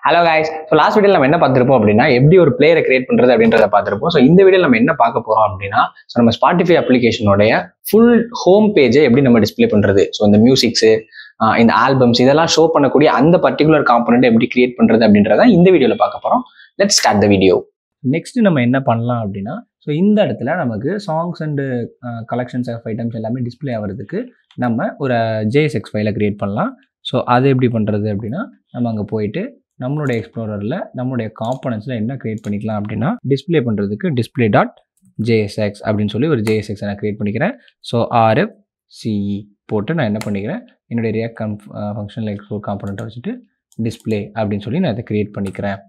Hello guys. So last வீடியோவில் நம்ம என்ன பார்த்துருப்போம் அப்படின்னா எப்படி ஒரு பிளேயரை கிரியேட் பண்ணுறது அப்படின்றத பார்த்துருப்போம். ஸோ இந்த வீடியோவில் நம்ம என்ன பார்க்க போகிறோம் அப்படின்னா ஸோ நம்ம ஸ்பாட்டிஃபை அப்ளிகேஷனோடைய ஃபுல் ஹோம் பேஜை எப்படி நம்ம டிஸ்பிளே பண்ணுறது, ஸோ இந்த மியூசிக்ஸு, இந்த ஆல்பம்ஸ் இதெல்லாம் ஷோ பண்ணக்கூடிய அந்த பர்டிகுலர் காம்பனண்ட் எப்படி கிரியேட் பண்ணுறது அப்படின்றத இந்த வீடியோவில் பார்க்க போகிறோம். Let's start the video. Next நம்ம என்ன பண்ணலாம் அப்படின்னா ஸோ இந்த இடத்துல நமக்கு songs and collections of items எல்லாமே டிஸ்பிளே ஆகிறதுக்கு நம்ம ஒரு JSX ஃபைலை கிரியேட் பண்ணலாம். ஸோ அது எப்படி பண்ணுறது அப்படின்னா நம்ம அங்கே போயிட்டு நம்மளுடைய எக்ஸ்ப்ளோரரில் நம்மளுடைய காம்பனன்ட்ஸில் என்ன க்ரியேட் பண்ணிக்கலாம் அப்படின்னா டிஸ்பிளே பண்ணுறதுக்கு display.jsx அப்படின்னு சொல்லி ஒரு JSX நான் க்ரியேட் பண்ணிக்கிறேன். ஸோ RFCE போட்டு நான் என்ன பண்ணிக்கிறேன், என்னுடைய ரியாக்ட் ஃபங்க்ஷனில் எக்ஸ்ப்ளோர் காம்பனண்ட்டை வச்சுட்டு டிஸ்பிளே அப்படின்னு சொல்லி நான் இதை க்ரியேட் பண்ணிக்கிறேன்.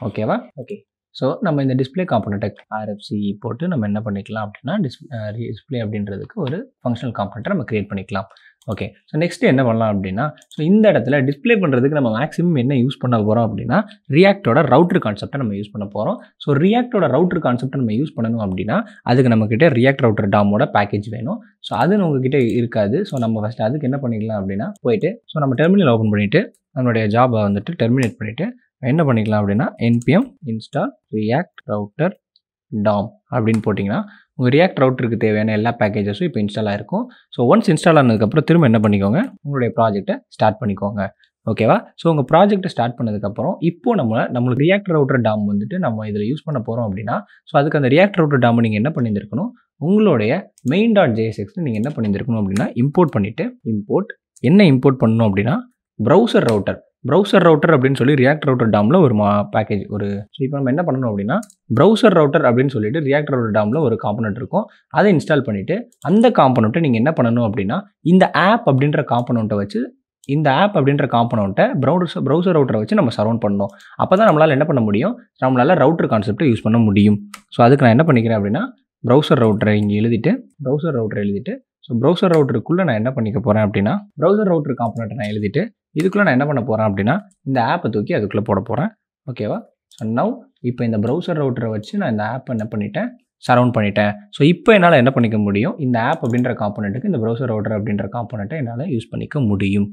ஓகேவா? ஓகே. ஸோ நம்ம இந்த டிஸ்பிளே காம்பனண்ட்டை RFCE போட்டு நம்ம என்ன பண்ணிக்கலாம் அப்படின்னா டிஸ்பிளே அப்படின்றதுக்கு ஒரு ஃபங்க்ஷனல் காம்பனண்ட்டை நம்ம க்ரியேட் பண்ணிக்கலாம். ஓகே. ஸோ நெக்ஸ்ட் என்ன பண்ணலாம் அப்படின்னா ஸோ இந்த இடத்துல டிஸ்பிளே பண்ணுறதுக்கு நம்ம மேக்ஸிமம் என்ன யூஸ் பண்ண போகிறோம் அப்படின்னா ரியாக்டோட ரவுட்டர் கான்செப்டை நம்ம யூஸ் பண்ண போகிறோம். ஸோ ரியாக்டோட ரவுட்டர் கான்செப்டை நம்ம யூஸ் பண்ணணும் அப்படின்னா அதுக்கு நம்மக்கிட்ட ரியாக்ட் ரவுட்டர் டாமோட பேக்கேஜ் வேணும். ஸோ அது உங்ககிட்ட இருக்காது. ஸோ நம்ம ஃபஸ்ட்டு அதுக்கு என்ன பண்ணிக்கலாம் அப்படின்னா போயிட்டு ஸோ நம்ம டெர்மினல் ஓப்பன் பண்ணிவிட்டு நம்மளுடைய ஜாபை வந்துட்டு டெர்மினேட் பண்ணிவிட்டு என்ன பண்ணிக்கலாம் அப்படின்னா npm install react router DOM அப்படின்னு போட்டிங்கன்னா உங்கள் ரியாக்ட் ரவுட்டருக்கு தேவையான எல்லா பேக்கேஜஸும் இப்போ இன்ஸ்டால் ஆகிருக்கும். ஸோ ஒன்ஸ் இன்ஸ்டால் ஆனதுக்கப்புறம் திரும்ப என்ன பண்ணிக்கோங்க, உங்களுடைய ப்ராஜெக்ட்டை ஸ்டார்ட் பண்ணிக்கோங்க. ஓகேவா? ஸோ உங்கள் ப்ராஜெக்ட்டை ஸ்டார்ட் பண்ணதுக்கப்புறம் இப்போ நம்மளுக்கு ரியாக்ட் ரவுட்டர் டாம் வந்துட்டு நம்ம இதில் யூஸ் பண்ண போகிறோம் அப்படின்னா ஸோ அதுக்கு அந்த ரியாக்ட் ரவுட்டர் டாம் நீங்கள் என்ன பண்ணியிருக்கணும், உங்களுடைய main.jsx நீங்கள் என்ன பண்ணியிருக்கணும் அப்படின்னா இம்போர்ட் பண்ணிவிட்டு இம்போர்ட் பண்ணணும் அப்படின்னா ப்ரௌசர் ரவுட்டர் அப்படின்னு சொல்லி ரியாக்ட் ரவுட்டர் டாமில் ஒரு பேக்கேஜ் ஸோ இப்போ நம்ம என்ன பண்ணணும் அப்படின்னா ப்ரௌசர் ரவுட்டர் அப்படின்னு சொல்லிட்டு ரியாக்ட் ரவுட்டர் டாமில் ஒரு காம்பனண்ட் இருக்கும். அதை இன்ஸ்டால் பண்ணிவிட்டு அந்த காம்பனண்ட்டை நீங்கள் என்ன பண்ணணும் அப்படின்னா இந்த ஆப் அப்படின்ற காம்பனண்ட்டை ப்ரௌசர் ரவுட்டரை வச்சு நம்ம சரௌண்ட் பண்ணணும். அப்போ தான் நம்மளால் என்ன பண்ண முடியும், நம்மளால் ரவுட்டர் கான்செப்டை யூஸ் பண்ண முடியும். ஸோ அதுக்கு நான் என்ன பண்ணிக்கிறேன் அப்படின்னா ப்ரௌசர் ரவுட்டரை இங்கே எழுதிட்டு ஸோ ப்ரௌசர் ரவுட்டருக்குள்ளே நான் என்ன பண்ணிக்க போகிறேன் அப்படின்னா ப்ரௌசர் ரவுட்டர் காம்பனண்ட்டை நான் எழுதிட்டு இதுக்குள்ளே நான் என்ன பண்ண போகிறேன் அப்படின்னா இந்த ஆப்பை தூக்கி அதுக்குள்ளே போட போகிறேன். ஓகேவா? ஸோ நவ் இப்போ இந்த ப்ரௌசர் ரவுட்டரை வச்சு நான் இந்த ஆப்பை என்ன பண்ணிட்டேன், சரௌண்ட் பண்ணிட்டேன். ஸோ இப்போ என்னால் என்ன பண்ணிக்க முடியும், இந்த ஆப் அப்படின்ற காம்பனண்ட்டுக்கு இந்த ப்ரௌசர் ரவுட்டர் அப்படின்ற காம்பனண்ட்டை என்னால் யூஸ் பண்ணிக்க முடியும்.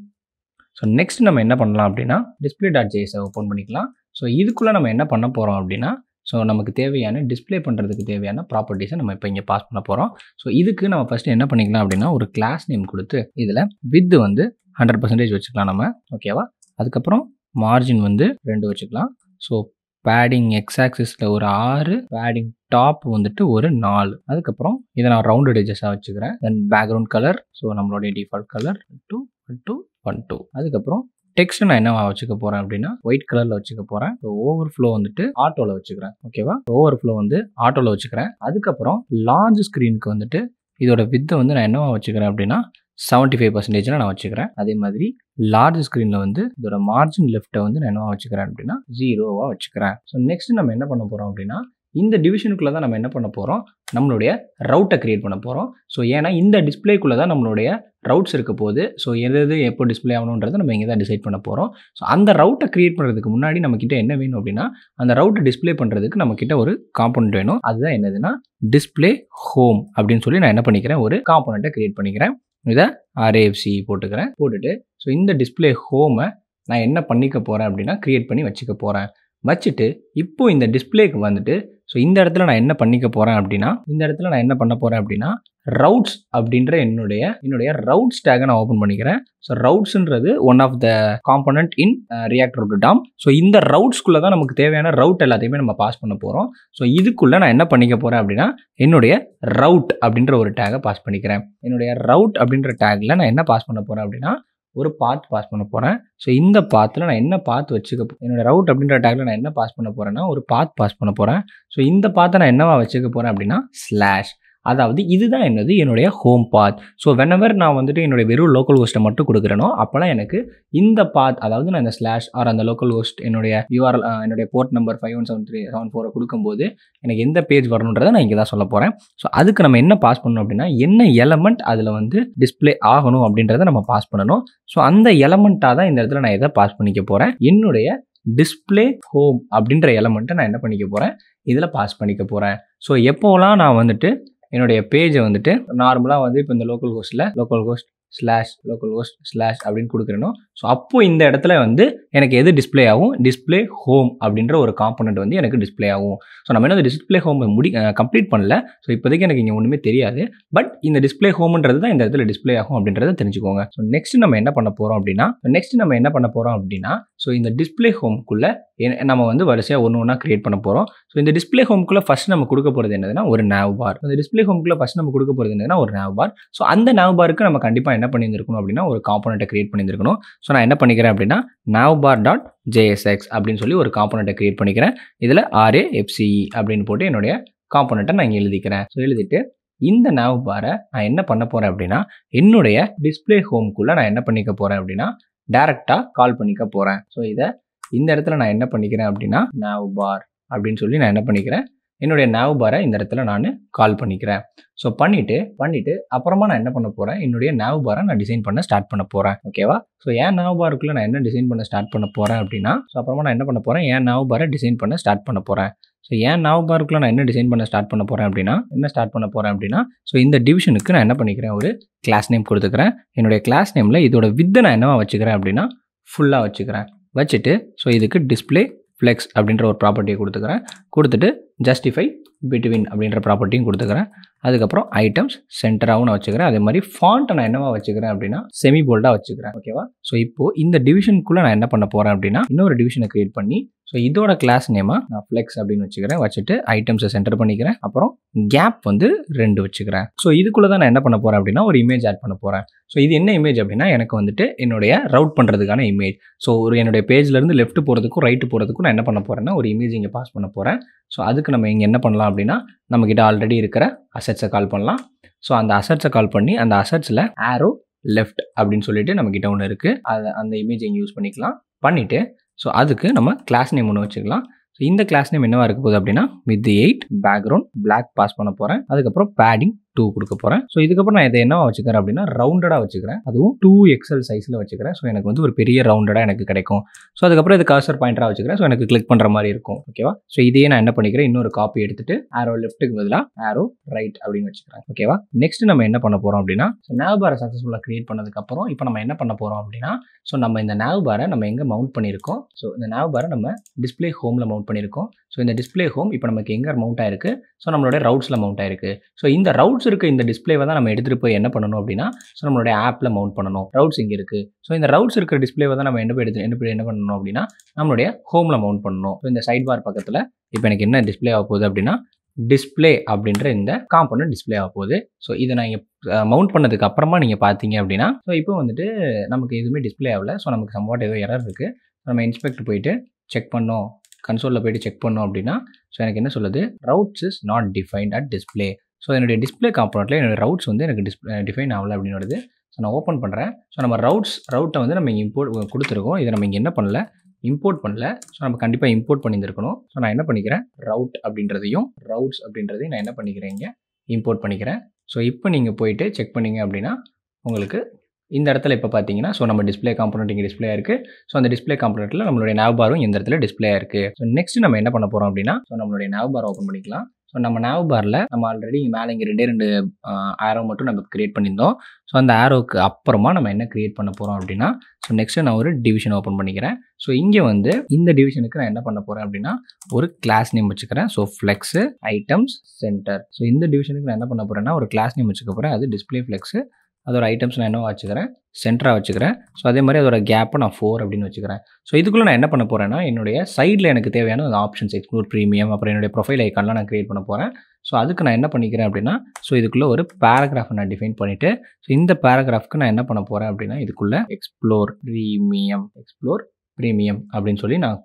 ஸோ நெக்ஸ்ட் நம்ம என்ன பண்ணலாம் அப்படின்னா display.js ஓப்பன் பண்ணிக்கலாம். ஸோ இதுக்குள்ளே நம்ம என்ன பண்ண போகிறோம் அப்படின்னா ஸோ நமக்கு தேவையான டிஸ்பிளே பண்ணுறதுக்கு தேவையான ப்ராப்பர்ட்டிஸை நம்ம இப்போ இங்கே பாஸ் பண்ண போகிறோம். ஸோ இதுக்கு நம்ம ஃபஸ்ட்டு என்ன பண்ணிக்கலாம் அப்படின்னா ஒரு கிளாஸ் நேம் கொடுத்து இதில் வித் வந்து 100% வச்சுக்கலாம் நம்ம. ஓகேவா? அதுக்கப்புறம் மார்ஜின் வந்து 2 வச்சுக்கலாம். ஸோ பேடிங் எக்ஸ் ஆக்சிஸில் ஒரு 6, பேடிங் டாப் வந்துட்டு ஒரு 4. அதுக்கப்புறம் இதை நான் ரவுண்டட் எட்ஜஸாக வச்சுக்கிறேன். தென் பேக்ரவுண்ட் கலர் ஸோ நம்மளுடைய டிஃபால்ட் கலர் 2 அதுக்கப்புறம் டெக்ஸ்ட் நான் என்ன வச்சுக்க போகிறேன் அப்படின்னா ஒயிட் கலரில் வச்சுக்க போகிறேன். ஸோ ஓவர்ஃப்ளோ வந்துட்டு ஆட்டோவில் வச்சுக்கிறேன். ஓகேவா? ஓவர்ஃப்ளோ வந்து ஆட்டோவில் வச்சுக்கிறேன். அதுக்கப்புறம் லார்ஜ் ஸ்க்ரீனுக்கு வந்துட்டு இதோட வித்தை வந்து நான் என்னவா வச்சுக்கிறேன் அப்படின்னா 75% நான் வச்சுக்கிறேன். அதே மாதிரி லார்ஜ் ஸ்க்ரீனில் வந்து இதோட மார்ஜின் லெஃப்ட்டை வந்து நான் என்னவா வச்சுக்கிறேன் அப்படின்னா 0 வச்சுக்கிறேன். ஸோ நெக்ஸ்ட் நம்ம என்ன பண்ண போகிறோம் அப்படின்னா இந்த டிவிஷனுக்குள்ளே தான் நம்ம என்ன பண்ண போகிறோம், நம்மளுடைய ரவுட்டை கிரியேட் பண்ண போகிறோம். ஸோ ஏன்னா இந்த டிஸ்பிளேக்குள்ளே தான் நம்மளுடைய ரவுட்ஸ் இருக்க போகுது. ஸோ எது எப்போ டிஸ்பிளே ஆகணுன்றதை நம்ம இங்கே தான் டிசைட் பண்ண போகிறோம். ஸோ அந்த ரவுட்டை கிரியேட் பண்ணுறதுக்கு முன்னாடி நம்மக்கிட்ட என்ன வேணும் அப்படின்னா அந்த ரவுட்டை டிஸ்பிளே பண்ணுறதுக்கு நம்மக்கிட்ட ஒரு காம்பனண்ட் வேணும். அதுதான் என்னதுன்னா டிஸ்பிளே ஹோம் அப்படின்னு சொல்லி நான் என்ன பண்ணிக்கிறேன், ஒரு காம்பனண்ட்டை கிரியேட் பண்ணிக்கிறேன். இதை RFCE போட்டுட்டு ஸோ இந்த டிஸ்பிளே ஹோமை நான் என்ன பண்ணிக்க போகிறேன் அப்படின்னா கிரியேட் பண்ணி வச்சுட்டு இப்போ இந்த டிஸ்பிளேக்கு வந்துட்டு ஸோ இந்த இடத்துல நான் என்ன பண்ணிக்க போகிறேன் அப்படின்னா ரவுட்ஸ் அப்படின்ற என்னுடைய ரவுட்ஸ் டேகை நான் ஓப்பன் பண்ணிக்கிறேன். ஸோ ரவுட்ஸ்ன்றது one of the component in React Router DOM. So இந்த ரவுட்ஸ்குள்ளே தான் நமக்கு தேவையான ரவுட் எல்லாத்தையுமே நம்ம பாஸ் பண்ண போகிறோம். ஸோ இதுக்குள்ளே நான் என்ன பண்ணிக்க போகிறேன் அப்படின்னா என்னுடைய ரவுட் அப்படின்ற ஒரு டேகை பாஸ் பண்ணிக்கிறேன். என்னுடைய ரவுட் அப்படின்ற டேக்கில் நான் என்ன பாஸ் பண்ண போகிறேன் அப்படின்னா ஒரு பாத் பாஸ் பண்ண போகிறேன். ஸோ இந்த பாத்தில் நான் என்ன பாத் என்னோட ரவுட் அப்படின்ற டேக்கில் நான் என்ன பாஸ் பண்ண போகிறேன்னா ஒரு பாத் பாஸ் பண்ண போகிறேன். ஸோ இந்த பாத்தை நான் என்னவா வச்சுக்க போகிறேன் அப்படின்னா ஸ்லாஷ், அதாவது இதுதான் என்னுடைய ஹோம் பாத். ஸோ வெனவர் நான் வந்துட்டு என்னுடைய வெறும் லோக்கல் ஹோஸ்ட்டை மட்டும் கொடுக்குறேனோ அப்போலாம் எனக்கு இந்த பாத், அதாவது நான் இந்த ஸ்லாஷ் ஆர் அந்த லோக்கல் ஹோஸ்ட் என்னுடைய URL என்னுடைய போர்ட் நம்பர் 517374 கொடுக்கும்போது எனக்கு எந்த பேஜ் வரணுன்றதை நான் இங்கே தான் சொல்ல போகிறேன். ஸோ அதுக்கு நம்ம என்ன பாஸ் பண்ணணும் அப்படின்னா என்ன எலமெண்ட் அதில் வந்து டிஸ்பிளே ஆகணும் அப்படின்றத நம்ம பாஸ் பண்ணணும். ஸோ அந்த எலமெண்ட்டாக தான் இந்த இடத்துல நான் எதை பாஸ் பண்ணிக்க போகிறேன், என்னுடைய டிஸ்பிளே ஹோம் அப்படின்ற எலமெண்ட்டை நான் என்ன பண்ணிக்க போகிறேன், இதில் பாஸ் பண்ணிக்க போகிறேன். ஸோ எப்போலாம் நான் வந்துட்டு என்னுடைய பேஜை வந்துட்டு நார்மலாக வந்து இப்போ இந்த local host slash local host slash அப்படின்னு கொடுக்குறேனோ ஸோ அப்போ இந்த இடத்துல வந்து எனக்கு எது டிஸ்ப்ளே ஆகும், டிஸ்ப்ளே ஹோம் அப்படின்ற ஒரு காம்பனண்ட் வந்து எனக்கு டிஸ்ப்ளே ஆகும். ஸோ நம்ம என்ன டிஸ்ப்ளே ஹோம் கம்ப்ளீட் பண்ணல. ஸோ இப்போதைக்கு எனக்கு இங்கே ஒன்றுமே தெரியாது. பட் இந்த டிஸ்ப்ளே ஹோம்ன்றது தான் இந்த இடத்துல டிஸ்ப்ளே ஆகும் அப்படின்றத தெரிஞ்சுக்கோங்க. ஸோ நெக்ஸ்ட் நம்ம என்ன பண்ண போகிறோம் அப்படின்னா ஸோ இந்த டிஸ்ப்ளே ஹோம்குள்ளே நம்ம வந்து வரிசையாக ஒன்று கிரியேட் பண்ண போகிறோம். ஸோ இந்த டிஸ்ப்ளே ஹோம்குள்ளே ஃபஸ்ட் நம்ம கொடுக்க போகிறது என்னதுன்னா ஒரு nav பார். இந்த டிஸ்ப்ளே ஹோம்குள்ளே ஃபஸ்ட் நம்ம கொடுக்க போகிறது என்னதுன்னா ஒரு nav பார். ஸோ அந்த nav பாருக்கு நம்ம கண்டிப்பாக என்ன பண்ணியிருக்கணும் அப்படின்னா ஒரு காம்பனண்ட்டை கிரியேட் பண்ணியிருக்கணும். ஸோ நான் என்ன பண்ணிக்கிறேன் அப்படின்னா navbar.jsx அப்படின்னு சொல்லி ஒரு காம்பனண்ட்டை கிரியேட் பண்ணிக்கிறேன். இதில் RAFCE அப்படின்னு போட்டு என்னுடைய காம்பனண்ட்டை நான் இங்கே எழுதிக்கிறேன். ஸோ எழுதிட்டு இந்த nav பாரை நான் என்ன பண்ண போகிறேன் அப்படின்னா என்னுடைய டிஸ்ப்ளே ஹோம்குள்ளே நான் என்ன பண்ணிக்க போகிறேன் அப்படின்னா டைரெக்டாக கால் பண்ணிக்க போகிறேன். ஸோ இதை இந்த இடத்துல நான் என்ன பண்ணிக்கிறேன் அப்படின்னா nav bar அப்படின்னு சொல்லி நான் என்ன பண்ணிக்கிறேன் என்னுடைய nav பாரை இந்த இடத்துல நான் கால் பண்ணிக்கிறேன். ஸோ பண்ணிவிட்டு அப்புறமா நான் என்ன பண்ண போகிறேன் என்னுடைய nav பாரை நான் டிசைன் பண்ண ஸ்டார்ட் பண்ண போகிறேன். ஓகேவா? ஸோ ஏன் nav பாருக்குள்ளே நான் என்ன டிசைன் பண்ண ஸ்டார்ட் பண்ண போகிறேன் அப்படின்னா ஸோ அப்புறமா நான் என்ன பண்ண போகிறேன் ஏன் nav பாரை டிசைன் பண்ண ஸ்டார்ட் பண்ண போகிறேன். ஸோ ஏன் nav பாருக்குள்ளே நான் என்ன டிசைன் பண்ண ஸ்டார்ட் பண்ண போகிறேன் அப்படின்னா ஸோ இந்த டிவிஷனுக்கு நான் என்ன பண்ணிக்கிறேன் ஒரு கிளாஸ் நேம் கொடுத்துக்கிறேன். என்னுடைய கிளாஸ் நேமில் இதோட வித்தை நான் என்னவா வச்சுக்கிறேன் அப்படின்னா ஃபுல்லாக வச்சுட்டு ஸோ இதுக்கு டிஸ்ப்ளே ஃப்ளெக்ஸ் அப்படின்ற ஒரு ப்ராப்பர்ட்டியை கொடுத்துட்டு ஜஸ்டிஃபை பிட்வீன் அப்படின்ற ப்ராப்பர்ட்டியும் கொடுத்துக்கிறேன். அதுக்கப்புறம் ஐட்டம்ஸ் சென்டராகவும் நான் வச்சுக்கிறேன். அதே மாதிரி ஃபாண்ட்டை நான் என்னவா வச்சுக்கிறேன் அப்படின்னா செமி போல்டாக வச்சுக்கிறேன். ஓகேவா? ஸோ இப்போது இந்த டிவிஷனுக்குள்ளே நான் என்ன பண்ண போகிறேன் அப்படின்னா இன்னொரு டிவிஷனை கிரியேட் பண்ணி ஸோ இதோட கிளாஸ் நேமாக நான் ஃப்ளெக்ஸ் அப்படின்னு வச்சுட்டு ஐட்டம்ஸை சென்டர் பண்ணிக்கிறேன். அப்புறம் கேப் வந்து 2 வச்சுக்கிறேன். ஸோ இதுக்குள்ளே தான் நான் என்ன பண்ண போகிறேன் அப்படின்னா ஒரு இமேஜ் ஆட் பண்ண போகிறேன். ஸோ இது என்ன இமேஜ் அப்படின்னா எனக்கு வந்துட்டு என்னுடைய ரவுட் பண்ணுறதுக்கான இமேஜ். ஸோ ஒரு என்னுடைய பேஜ்லேருந்து லெஃப்ட் போகிறதுக்கும் ரைட்டு போகிறதுக்கும் நான் என்ன பண்ண போகிறேன்னா ஒரு இமேஜ் இங்கே பாஸ் பண்ண போகிறேன். ஸோ அதுக்கு நம்ம இங்கே என்ன பண்ணலாம் அப்படின்னா நம்மக்கிட்ட ஆல்ரெடி இருக்கிற அசெட்ஸை கால் பண்ணலாம். ஸோ அந்த அசெட்ஸை கால் பண்ணி அந்த அசெட்ஸில் ஆரோ லெஃப்ட் அப்படின்னு சொல்லிட்டு நம்மக்கிட்ட ஒன்று இருக்குது. அந்த இமேஜ் இங்கே யூஸ் பண்ணிவிட்டு ஸோ அதுக்கு நம்ம கிளாஸ் நேம் ஒன்று வச்சுக்கலாம். ஸோ இந்த கிளாஸ் நேம் என்னவா இருக்க போகுது அப்படின்னா with 8 பேக்ரவுண்ட் பிளாக் பாஸ் பண்ண போகிறேன். அதுக்கப்புறம் பேடிங் 2 கொடுக்க போகிறேன். ஸோ இதுக்கப்புறம் நான் இதை என்னவா வச்சுக்கிறேன் அப்படின்னா ரவுண்டடாக வச்சுக்கிறேன். அதுவும் 2XL சைஸில் வச்சுக்கிறேன். ஸோ எனக்கு வந்து ஒரு பெரிய ரவுண்டடாக எனக்கு கிடைக்கும். ஸோ அதுக்கப்புறம் இது கர்சர் பாயிண்டராக வச்சுக்கிறேன். ஸோ எனக்கு கிளிக் பண்ணுற மாதிரி இருக்கும். ஓகேவா? ஸோ இதையே நான் என்ன பண்ணிக்கிறேன் இன்னொரு காப்பி எடுத்துட்டு ஆரோ லெஃப்ட்டுக்கு பதிலாக ஆரோ ரைட் அப்படின்னு வச்சுக்கிறேன். ஓகேவா? நெக்ஸ்ட் நம்ம என்ன பண்ண போகிறோம் அப்படின்னா ஸோ nav பாரை சக்ஸஸ்ஃபுல்லாக கிரியேட் பண்ணதுக்கப்புறம் இப்போ நம்ம என்ன பண்ண போகிறோம் அப்படின்னா ஸோ நம்ம இந்த nav பாரை நம்ம எங்கே மவுண்ட் பண்ணியிருக்கோம். ஸோ இந்த nav பாரை நம்ம டிஸ்ப்ளே ஹோமில் மவுண்ட் பண்ணியிருக்கோம். ஸோ இந்த டிஸ்ப்ளே ஹோம் இப்போ நமக்கு எங்கே மவுண்ட் ஆயிருக்கு ஸோ நம்மளோட ரவுட்ஸில் மவுண்ட் ஆயிருக்கு. ஸோ இந்த ரவுட்ஸ் இருக்க இந்த டிஸ்ப்ளேவை தான் நம்ம எடுத்துகிட்டு போய் என்ன பண்ணணும் அப்படின்னா ஸோ நம்மளுடைய ஆப்பில் மவுண்ட் பண்ணணும். ரவுட்ஸ் இங்கே இருக்குது. ஸோ இந்த ரவுட்ஸ் இருக்கிற டிஸ்ப்ளேவை தான் நம்ம என்ன பண்ணணும் அப்படின்னா நம்மளுடைய ஹோமில் மவுண்ட் பண்ணணும். ஸோ இந்த சைட் பார் பக்கத்தில் இப்போ எனக்கு என்ன டிஸ்ப்ளே ஆக போகுது அப்படின்னா டிஸ்ப்ளே அப்படின்ற இந்த காம்பனண்ட் டிஸ்ப்ளே ஆக போகுது. ஸோ இதை நான் இங்கே மவுண்ட் பண்ணதுக்கு அப்புறமா நீங்கள் பார்த்தீங்க அப்படின்னா ஸோ இப்போ வந்துட்டு நமக்கு எதுவுமே டிஸ்ப்ளே ஆகல. ஸோ நமக்கு சம்வாட் ஏதோ எரர் இருக்குது. நம்ம இன்ஸ்பெக்ட் போயிட்டு செக் பண்ணோம், கன்சோலில் போய்ட்டு செக் பண்ணோம் அப்படின்னா ஸோ எனக்கு என்ன சொல்லுது ரவுட்ஸ் is not defined at display. So என்னுடைய டிஸ்ப்ளே காம்பனண்ட்டில் என்னுடைய ரவுட்ஸ் வந்து எனக்கு டிஃபைன் ஆகலை அப்படின்னு வருது. ஸோ நான் ஓப்பன் பண்ணுறேன். ஸோ நம்ம ரவுட்டை வந்து நம்ம இம்போர்ட் கொடுத்துருக்கோம். இதை நம்ம இங்கே என்ன பண்ணல இம்போர்ட் பண்ணல. ஸோ நம்ம கண்டிப்பாக இம்போர்ட் பண்ணியிருக்கணும். ஸோ நான் என்ன பண்ணிக்கிறேன் ரவுட்ஸ் அப்படின்றதையும் நான் என்ன பண்ணிக்கிறேன் இங்கே இம்போர்ட் பண்ணிக்கிறேன். ஸோ இப்போ நீங்கள் போயிட்டு செக் பண்ணிங்க அப்படின்னா உங்களுக்கு இந்த இடத்துல இப்போ பார்த்தீங்கன்னா ஸோ நம்ம டிஸ்ப்ளே காம்பனண்ட் இங்கே டிஸ்ப்ளே இருக்குது. ஸோ அந்த டிஸ்ப்ளே காம்பனண்ட்டில் நம்மளுடைய nav பாரும் இந்த இடத்துல டிஸ்ப்ளே இருக்குது. ஸோ நெக்ஸ்ட் நம்ம என்ன பண்ண போகிறோம் அப்படின்னா ஸோ நம்மளுடைய nav பார் ஓப்பன் பண்ணிக்கலாம். ஸோ நம்ம nav பாரில் நம்ம ஆல்ரெடி மேலே இங்கே 2 ஆரோ மட்டும் நம்ம கிரியேட் பண்ணியிருந்தோம். ஸோ அந்த ஆரோவுக்கு அப்புறமா நம்ம என்ன கிரியேட் பண்ண போகிறோம் அப்படின்னா ஸோ நெக்ஸ்ட் நான் ஒரு டிவிஷன் ஓப்பன் பண்ணிக்கிறேன். ஸோ இங்கே வந்து இந்த டிவிஷனுக்கு நான் என்ன பண்ண போகிறேன் அப்படின்னா ஒரு கிளாஸ் நேம் வச்சுக்கிறேன். So flex items centre. So இந்த டிவிஷனுக்கு நான் என்ன பண்ண போகிறேன்னா ஒரு கிளாஸ் நேம் வச்சுக்க போகிறேன். அது டிஸ்ப்ளே ஃப்ளெக்ஸு. அதோட ஐட்டம்ஸ் நான் என்னவா வச்சுக்கிறேன் சென்டராக வச்சுக்கிறேன். ஸோ அதே மாதிரி அதோட கேப்பை நான் 4 அப்படின்னு வச்சுக்கிறேன். ஸோ இதுக்குள்ளே நான் என்ன பண்ண போகிறேன்னா என்னுடைய சைடில் எனக்கு தேவையான அந்த ஆப்ஷன்ஸ் எக்ஸ்ப்ளோர் ப்ரீமியம் அப்புறம் என்னுடைய ப்ரொஃபைல் ஐக்கான்லாம் நான் கிரியேட் பண்ண போகிறேன். ஸோ அதுக்கு நான் என்ன பண்ணிக்கிறேன் அப்படின்னா ஸோ இதுக்குள்ளே ஒரு பேராகிராஃபை நான் டிஃபைன் பண்ணிவிட்டு ஸோ இந்த பேராகிராஃப்க்கு நான் என்ன பண்ண போகிறேன் அப்படின்னா இதுக்குள்ளே எக்ஸ்ப்ளோர் ப்ரீமியம் அப்படின்னு சொல்லி நான்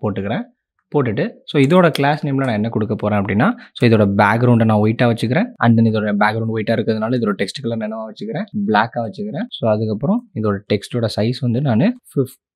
போட்டுட்டு ஸோ இதோட கிளாஸ் நேமில் நான் என்ன கொடுக்க போகிறேன் அப்படின்னா ஸோ இதோட பேக்ரவுண்டை நான் ஒயிட்டாக வச்சுக்கிறேன். அண்ட் தென் இதோட பேக்ரவுண்ட் ஒயிட்டாக இருக்கிறதுனால இதோட டெக்ஸ்ட் கலர் என்னவா வச்சுக்கிறேன் பிளாக்காக வச்சுக்கிறேன். ஸோ அதுக்கப்புறம் இதோட டெக்ஸ்ட்டோட சைஸ் வந்து நான்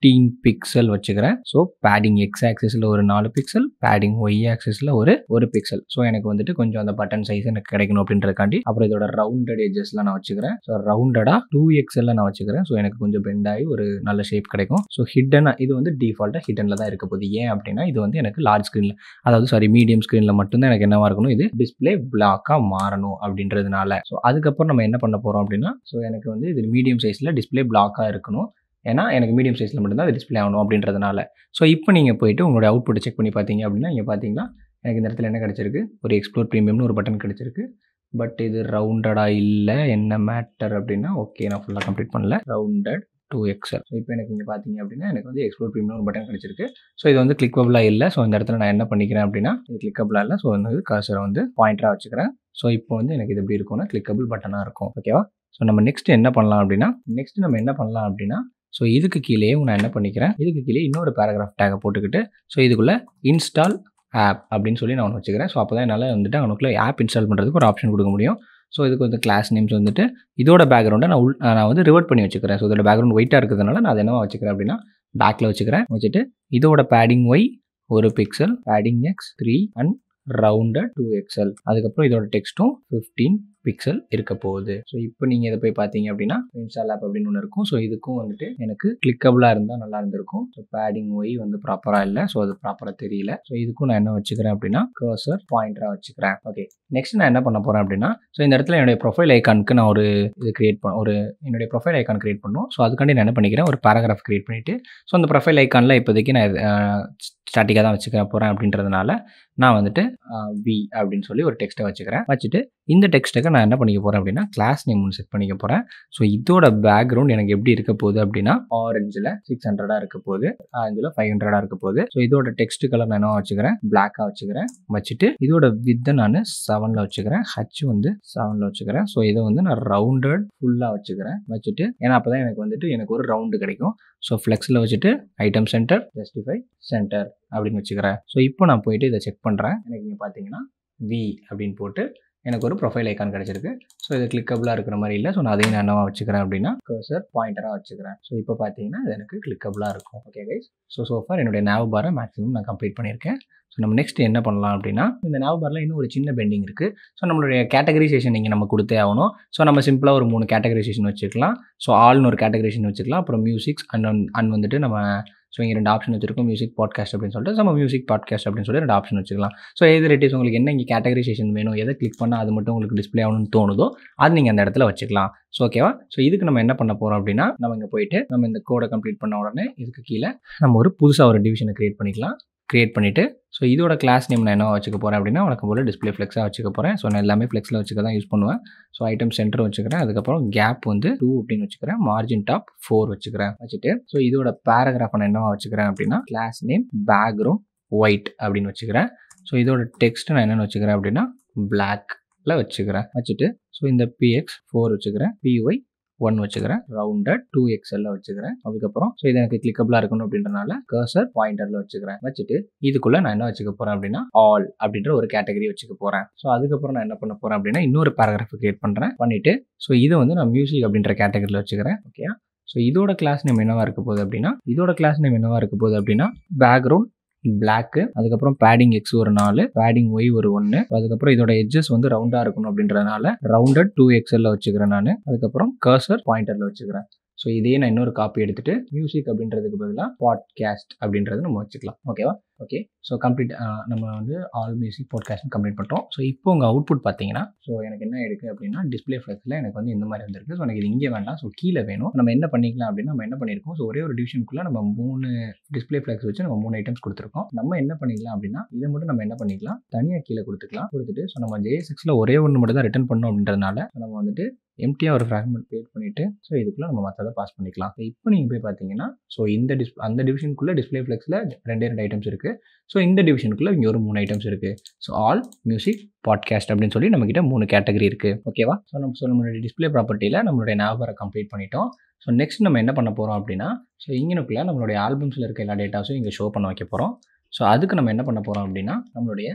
15 பிக்சல் வச்சுக்கிறேன். ஸோ பேடிங் எக்ஸ் ஆக்சிஸில் ஒரு 4 பிக்சல், பேடிங் ஒய் ஆக்சிஸில் ஒரு பிக்சல். ஸோ எனக்கு வந்துட்டு கொஞ்சம் அந்த பட்டன் சைஸ் எனக்கு கிடைக்கணும் அப்படின்றதுக்காண்டி அப்புறம் இதோட ரவுண்டட் எஜஸ்லாம் நான் வச்சுக்கிறேன். ஸோ ரவுண்டடாக 2XL நான் வச்சுக்கிறேன். ஸோ எனக்கு கொஞ்சம் பெண்ட் ஆகி ஒரு நல்ல ஷேப் கிடைக்கும். ஸோ ஹிட்டனாக இது வந்து டிஃபால்ட்டாக ஹிட்டனில் தான் இருக்க போகுது. ஏன் அப்படின்னா இது வந்து எனக்கு லார்ஜ் ஸ்க்ரீனில், அதாவது மீடியம் ஸ்க்ரீனில் மட்டும்தான் எனக்கு என்னவா இருக்கணும், இது டிஸ்பிளே பிளாக்காக மாறணும் அப்படின்றதுனால. ஸோ அதுக்கப்புறம் நம்ம என்ன பண்ண போகிறோம் அப்படின்னா, ஸோ எனக்கு வந்து இது மீடியம் சைஸில் டிஸ்பிளே பிளாக்காக இருக்கணும். ஏன்னா எனக்கு மீடியம் சைஸில் மட்டும்தான் அது டிஸ்பிளே ஆகணும் அப்படின்றதுனால. ஸோ இப்போ நீங்கள் போயிட்டு உங்களுடைய அவுட்புட்டை செக் பண்ணி பார்த்தீங்க அப்படின்னா, இங்கே பார்த்தீங்கன்னா எனக்கு இந்த இடத்துல என்ன கிடச்சிருக்கு, ஒரு எக்ஸ்ப்ளோர் ப்ரீமியம்னு ஒரு பட்டன் கிடச்சிருக்கு. பட் இது ரவுண்டடாக இல்லை. என்ன மேட்டர் அப்படின்னா, ஓகே நான் ஃபுல்லாக கம்ப்ளீட் பண்ணல. Rounded 2XL. ஸோ இப்போ எனக்கு இங்கே பார்த்தீங்க அப்படின்னா எனக்கு வந்து எக்ஸ்ப்ளோர் ப்ரீமியம் ஒரு பட்டன் கிடச்சிருக்கு. ஸோ இது வந்து கிளிக்கபிளாக இல்லை. ஸோ இந்த இடத்துல நான் என்ன பண்ணிக்கிறேன் அப்படின்னா, இது கிளிக்கபிளாக இல்லை. ஸோ வந்து கர்சரை வந்து பாயிண்டராக வச்சுக்கிறேன். ஸோ இப்போ வந்து எனக்கு இது எப்படி இருக்கும்னா கிளிக்கபிள் பட்டனாக இருக்கும். ஓகேவா? ஸோ நம்ம நெக்ஸ்ட் என்ன பண்ணலாம் அப்படின்னா, ஸோ இதுக்கு கீழே நான் என்ன பண்ணிக்கிறேன், இதுக்கு கீழே இன்னொரு பேராகிராஃப் டேகை போட்டுக்கிட்டு, ஸோ இதுக்குள்ளே இன்ஸ்டால் ஆப் அப்படின்னு சொல்லி நான் ஒன்று வச்சுக்கிறேன். ஸோ அப்போ தான் என்னால் வந்துட்டு அவனுக்குள்ளே ஆப் இன்ஸ்டால் பண்ணுறதுக்கு ஒரு ஆப்ஷன் கொடுக்க முடியும். ஸோ இதுக்கு வந்து கிளாஸ் நேம்ஸ் வந்துட்டு இதோட பேக்ரவுண்டை நான் வந்து ரிவர்ட் பண்ணி வச்சுக்கிறேன். ஸோ இதோட பேக்ரவுண்ட் ஒயிட்டாக இருக்கிறதுனால நான் அதை என்னவா வச்சுக்கிறேன் அப்படின்னா பேக்கில் வச்சுட்டு இதோட padding Y 1 pixel, padding X 3 and rounded 2XL. அதுக்கப்புறம் இதோட டெக்ஸ்ட்டும் 15 பிக்சல் இருக்க போகுது. ஸோ இப்போ நீங்கள் இதை போய் பார்த்தீங்க அப்படின்னா இன்ஸ்டால் ஆப் அப்படின்னு ஒன்று இருக்கும். ஸோ இதுக்கும் வந்துட்டு எனக்கு கிளிக்கபிளாக இருந்தால் நல்லா இருந்திருக்கும். ஸோ பேடிங் ஒய் வந்து ப்ராப்பராக இல்லை. ஸோ அது ப்ராப்பராக தெரியல. ஸோ இதுக்கும் நான் என்ன வச்சுக்கிறேன் அப்படின்னா கர்சர் பாயிண்டராக வச்சுக்கிறேன். ஓகே, நெக்ஸ்ட் நான் என்ன பண்ண போகிறேன் அப்படின்னா, ஸோ இந்த இடத்துல என்னுடைய ப்ரொஃபைல் ஐக்கானுக்கு நான் என்னுடைய ப்ரொஃபைல் ஐக்கான் கிரியேட் பண்ணணும். ஸோ அதுக்காண்டி நான் என்ன பண்ணிக்கிறேன், ஒரு பேராகிராஃப் கிரியேட் பண்ணிவிட்டு, ஸோ அந்த ப்ரொஃபைல் ஐக்கானில் இப்போதைக்கு நான் ஸ்டாட்டிக்காக தான் வச்சுக்க போகிறேன் அப்படின்றதுனால நான் வந்துட்டு வி அப்படின்னு சொல்லி ஒரு டெக்ஸ்ட்டை வச்சுட்டு இந்த டெக்ஸ்ட்டுக்கு நான் என்ன பண்ணிக்க போகிறேன் அப்படின்னா கிளாஸ் நேம் ஒன்று செட் பண்ணிக்க போகிறேன். ஸோ இதோட பேக்ரவுண்ட் எனக்கு எப்படி இருக்க போகுது அப்படின்னா ஆரஞ்சில் 600 இருக்க போகுது, ஆரஞ்சில் 500 இருக்க போகுது. ஸோ இதோட டெக்ஸ்ட் கலர் நான் என்ன வச்சுக்கிறேன், பிளாக்காக வச்சுட்டு இதோட வித்தை நான் 7ல் வச்சுக்கிறேன், ஹச் வந்து 7ல் வச்சுக்கிறேன். ஸோ இதை வந்து நான் ரவுண்டட் ஃபுல்லாக வச்சுட்டு, ஏன்னா அப்போ தான் எனக்கு ஒரு ரவுண்டு கிடைக்கும். ஸோ ஃப்ளெக்ஸில் வச்சுட்டு ஐட்டம் சென்டர், ஜஸ்டிஃபை சென்டர் அப்படின்னு வச்சுக்கிறேன். ஸோ இப்போ நான் போயிட்டு இதை செக் பண்ணுறேன். எனக்கு இங்கே பார்த்தீங்கன்னா வி அப்படின்னு போட்டு எனக்கு ஒரு ப்ரொஃபைல் ஐக்கான் கிடச்சிருக்கு. ஸோ இது கிளிக்கபிளாக இருக்கிற மாதிரி இல்லை. ஸோ நான் அதையும் நான் என்னவா வச்சுக்கிறேன் அப்படின்னா கர்சர் பாயிண்டராக வச்சுக்கிறேன். ஸோ இப்போ பார்த்தீங்கன்னா இது எனக்கு கிளிக்கபிளாக இருக்கும். ஓகே கைஸ், ஸோஃபார் என்னுடைய nav பாரை மேக்ஸிமம் நான் கம்ப்ளீட் பண்ணியிருக்கேன். ஸோ நம்ம நெக்ஸ்ட் என்ன பண்ணலாம் அப்படின்னா, இந்த nav பாரில் இன்னும் ஒரு சின்ன பெண்டிங் இருக்குது. ஸோ நம்மளுடைய கேட்டகரைசேஷன் இங்கே நம்ம கொடுத்தே ஆகணும். ஸோ நம்ம சிம்பிளாக ஒரு 3 கேட்டகரைசேஷன் வச்சுக்கலாம். ஸோ ஆல்னு ஒரு கேட்டகரைசேஷன் வச்சுக்கலாம். அப்புறம் மியூசிக்ஸ் அண்ட் வந்துட்டு நம்ம ஸோ இங்கே 2 ஆப்ஷன் வச்சிருக்கோம், மியூசிக் பாட்காஸ்ட் அப்படின்னு சொல்லிட்டு. நம்ம மியூசிக் பாட்காஸ்ட் அப்படின்னு சொல்லி 2 ஆப்ஷன் வச்சுக்கலாம். ஸோ எது ரெட்டிஸ் உங்களுக்கு என்ன இங்கே கேட்டகரைசேஷன் வேணும், எதை கிளிக் பண்ணால் அது மட்டும் உங்களுக்கு டிஸ்பிளே ஆகணும்னு தோணுதோ அது நீங்கள் அந்த இடத்துல வச்சுக்கலாம். ஸோ ஓகேவா? ஸோ இதுக்கு நம்ம என்ன பண்ண போகிறோம் அப்படின்னா, நம்ம இங்கே போயிட்டு நம்ம இந்த கோடை கம்ப்ளீட் பண்ண உடனே இதுக்கு கீழே நம்ம ஒரு புதுசாக ஒரு டிவிஷனை கிரியேட் பண்ணிவிட்டு, ஸோ இதோட கிளாஸ் நேம் நான் என்ன வச்சுக்க போகிறேன் அப்படின்னா உனக்கு போல டிஸ்பிளே ஃப்ளெக்ஸாக வச்சுக்க போகிறேன். ஸோ நான் எல்லாமே ஃப்ளெக்ஸில் வச்சுக்க தான் யூஸ் பண்ணுவேன். ஸோ ஐட்டம் சென்டர் வச்சுக்கிறேன், அதுக்கப்புறம் கேப் வந்து 2 அப்படின்னு வச்சுக்கிறேன், மார்ஜின் டாப் 4 வச்சுட்டு, ஸோ இதோட பேராகிராஃபை நான் என்னவா வச்சுக்கிறேன் அப்படின்னா கிளாஸ் நேம் பேக்ரவுண்ட் ஒயிட் அப்படின்னு வச்சுக்கிறேன். ஸோ இதோட டெக்ஸ்ட் நான் என்னென்னு வச்சுக்கிறேன் அப்படின்னா பிளாக்ல வச்சுட்டு, ஸோ இந்த PX 4 வச்சுக்கிறேன், PY 1 வச்சுக்கிறேன், ரவுண்டட் 2XL வச்சுக்கிறேன். அதுக்கப்புறம் ஸோ இது எனக்கு கிளிக்கபிளாக இருக்கணும் அப்படின்றனால கர்சர் பாயிண்டரில் வச்சுட்டு இதுக்குள்ளே நான் என்ன வச்சுக்க போகிறேன் அப்படின்னா ஆல் அப்படின்ற ஒரு கேட்டகரி வச்சுக்க போகிறேன். ஸோ அதுக்கப்புறம் நான் என்ன பண்ண போகிறேன் அப்படின்னா இன்னொரு பேராகிராஃப் கிரியேட் பண்ணிவிட்டு, ஸோ இதை வந்து நான் மியூசிக் அப்படின்ற கேட்டகரியில் வச்சுக்கிறேன். ஓகே, ஸோ இதோட கிளாஸ் நேம் என்னவா இருக்க போகுது அப்படின்னா பேக்ரவுண்ட் பிளாக்கு, அதுக்கப்புறம் பேடிங் எக்ஸ் ஒரு 4, பேடிங் ஒய் ஒரு 1, அதுக்கப்புறம் இதோட எட்ஜஸ் வந்து ரவுண்டா இருக்கணும் அப்படின்றதுனால ரவுண்டட் 2XL வச்சுக்கிறேன் நான். அதுக்கப்புறம் கர்சர் பாயிண்டர்ல வச்சுக்கிறேன். ஸோ இதையே நான் இன்னொரு காப்பி எடுத்துட்டு மியூசிக் அப்படின்றதுக்கு பதிலாக பாட்காஸ்ட் அப்படின்றது நம்ம வச்சுக்கலாம். ஓகேவா? ஓகே, ஸோ கம்ப்ளீட் நம்ம வந்து ஆல் மியூசிக் பாட்காஸ்ட் கம்ப்ளீட் பண்ணிட்டோம். ஸோ இப்போ உங்கள் அவுட்புட் பார்த்தீங்கன்னா, ஸோ எனக்கு என்ன இருக்குது அப்படின்னா டிஸ்பிளே ஃப்ளெக்ஸில் எனக்கு வந்து இந்த மாதிரி வந்திருக்கு. ஸோ எனக்கு இது இங்கே வேண்டாம், ஸோ கீழே வேணும். நம்ம என்ன பண்ணிக்கலாம் அப்படின்னா, நம்ம என்ன பண்ணியிருக்கோம், ஸோ ஒரே ஒரு டிவிஷனுக்குள்ளே நம்ம 3 டிஸ்பிளே ஃப்ளெக்ஸ் வச்சு நம்ம 3 ஐட்டம்ஸ் கொடுத்துருக்கோம். நம்ம என்ன பண்ணிக்கலாம் அப்படின்னா, இதை மட்டும் நம்ம என்ன பண்ணிக்கலாம், தனியாக கீழே கொடுத்துட்டு, ஸோ நம்ம JSXல ஒரே ஒன்று மட்டும் தான் ரிட்டர்ன் பண்ணோம் அப்படின்றதுனால நம்ம வந்துட்டு எம்டியாக ஒரு ஃப்ராக்மெண்ட் கிரியேட் பண்ணிவிட்டு, ஸோ இதுக்குள்ளே நம்ம மற்றதை பாஸ் பண்ணிக்கலாம். இப்போ நீங்கள் போய் பார்த்தீங்கன்னா, ஸோ அந்த டிவிஷனுக்குள்ளே டிஸ்பிளே ஃப்ளெக்ஸில் 2 ஐட்டம்ஸ் இருக்குது. ஸோ இந்த டிவிஷனுக்குள்ளே இங்கே ஒரு 3 ஐட்டம்ஸ் இருக்குது. ஸோ ஆல் மியூசிக் பாட்காஸ்ட் அப்படின்னு சொல்லி நம்மக்கிட்ட 3 கேட்டகரி இருக்குது. ஓகேவா? ஸோ நம்மளுடைய டிஸ்பிளே ப்ராப்பர்ட்டியில் நம்மளுடைய நாவரை கம்ப்ளீட் பண்ணிட்டோம். ஸோ நெக்ஸ்ட் நம்ம என்ன பண்ண போகிறோம் அப்படின்னா, ஸோ இங்கனுக்குள்ளே நம்மளுடைய ஆல்பம்ஸில் இருக்க எல்லா டேட்டாஸும் இங்கே ஷோ பண்ண வைக்க போகிறோம். ஸோ அதுக்கு நம்ம என்ன பண்ண போகிறோம் அப்படின்னா, நம்மளுடைய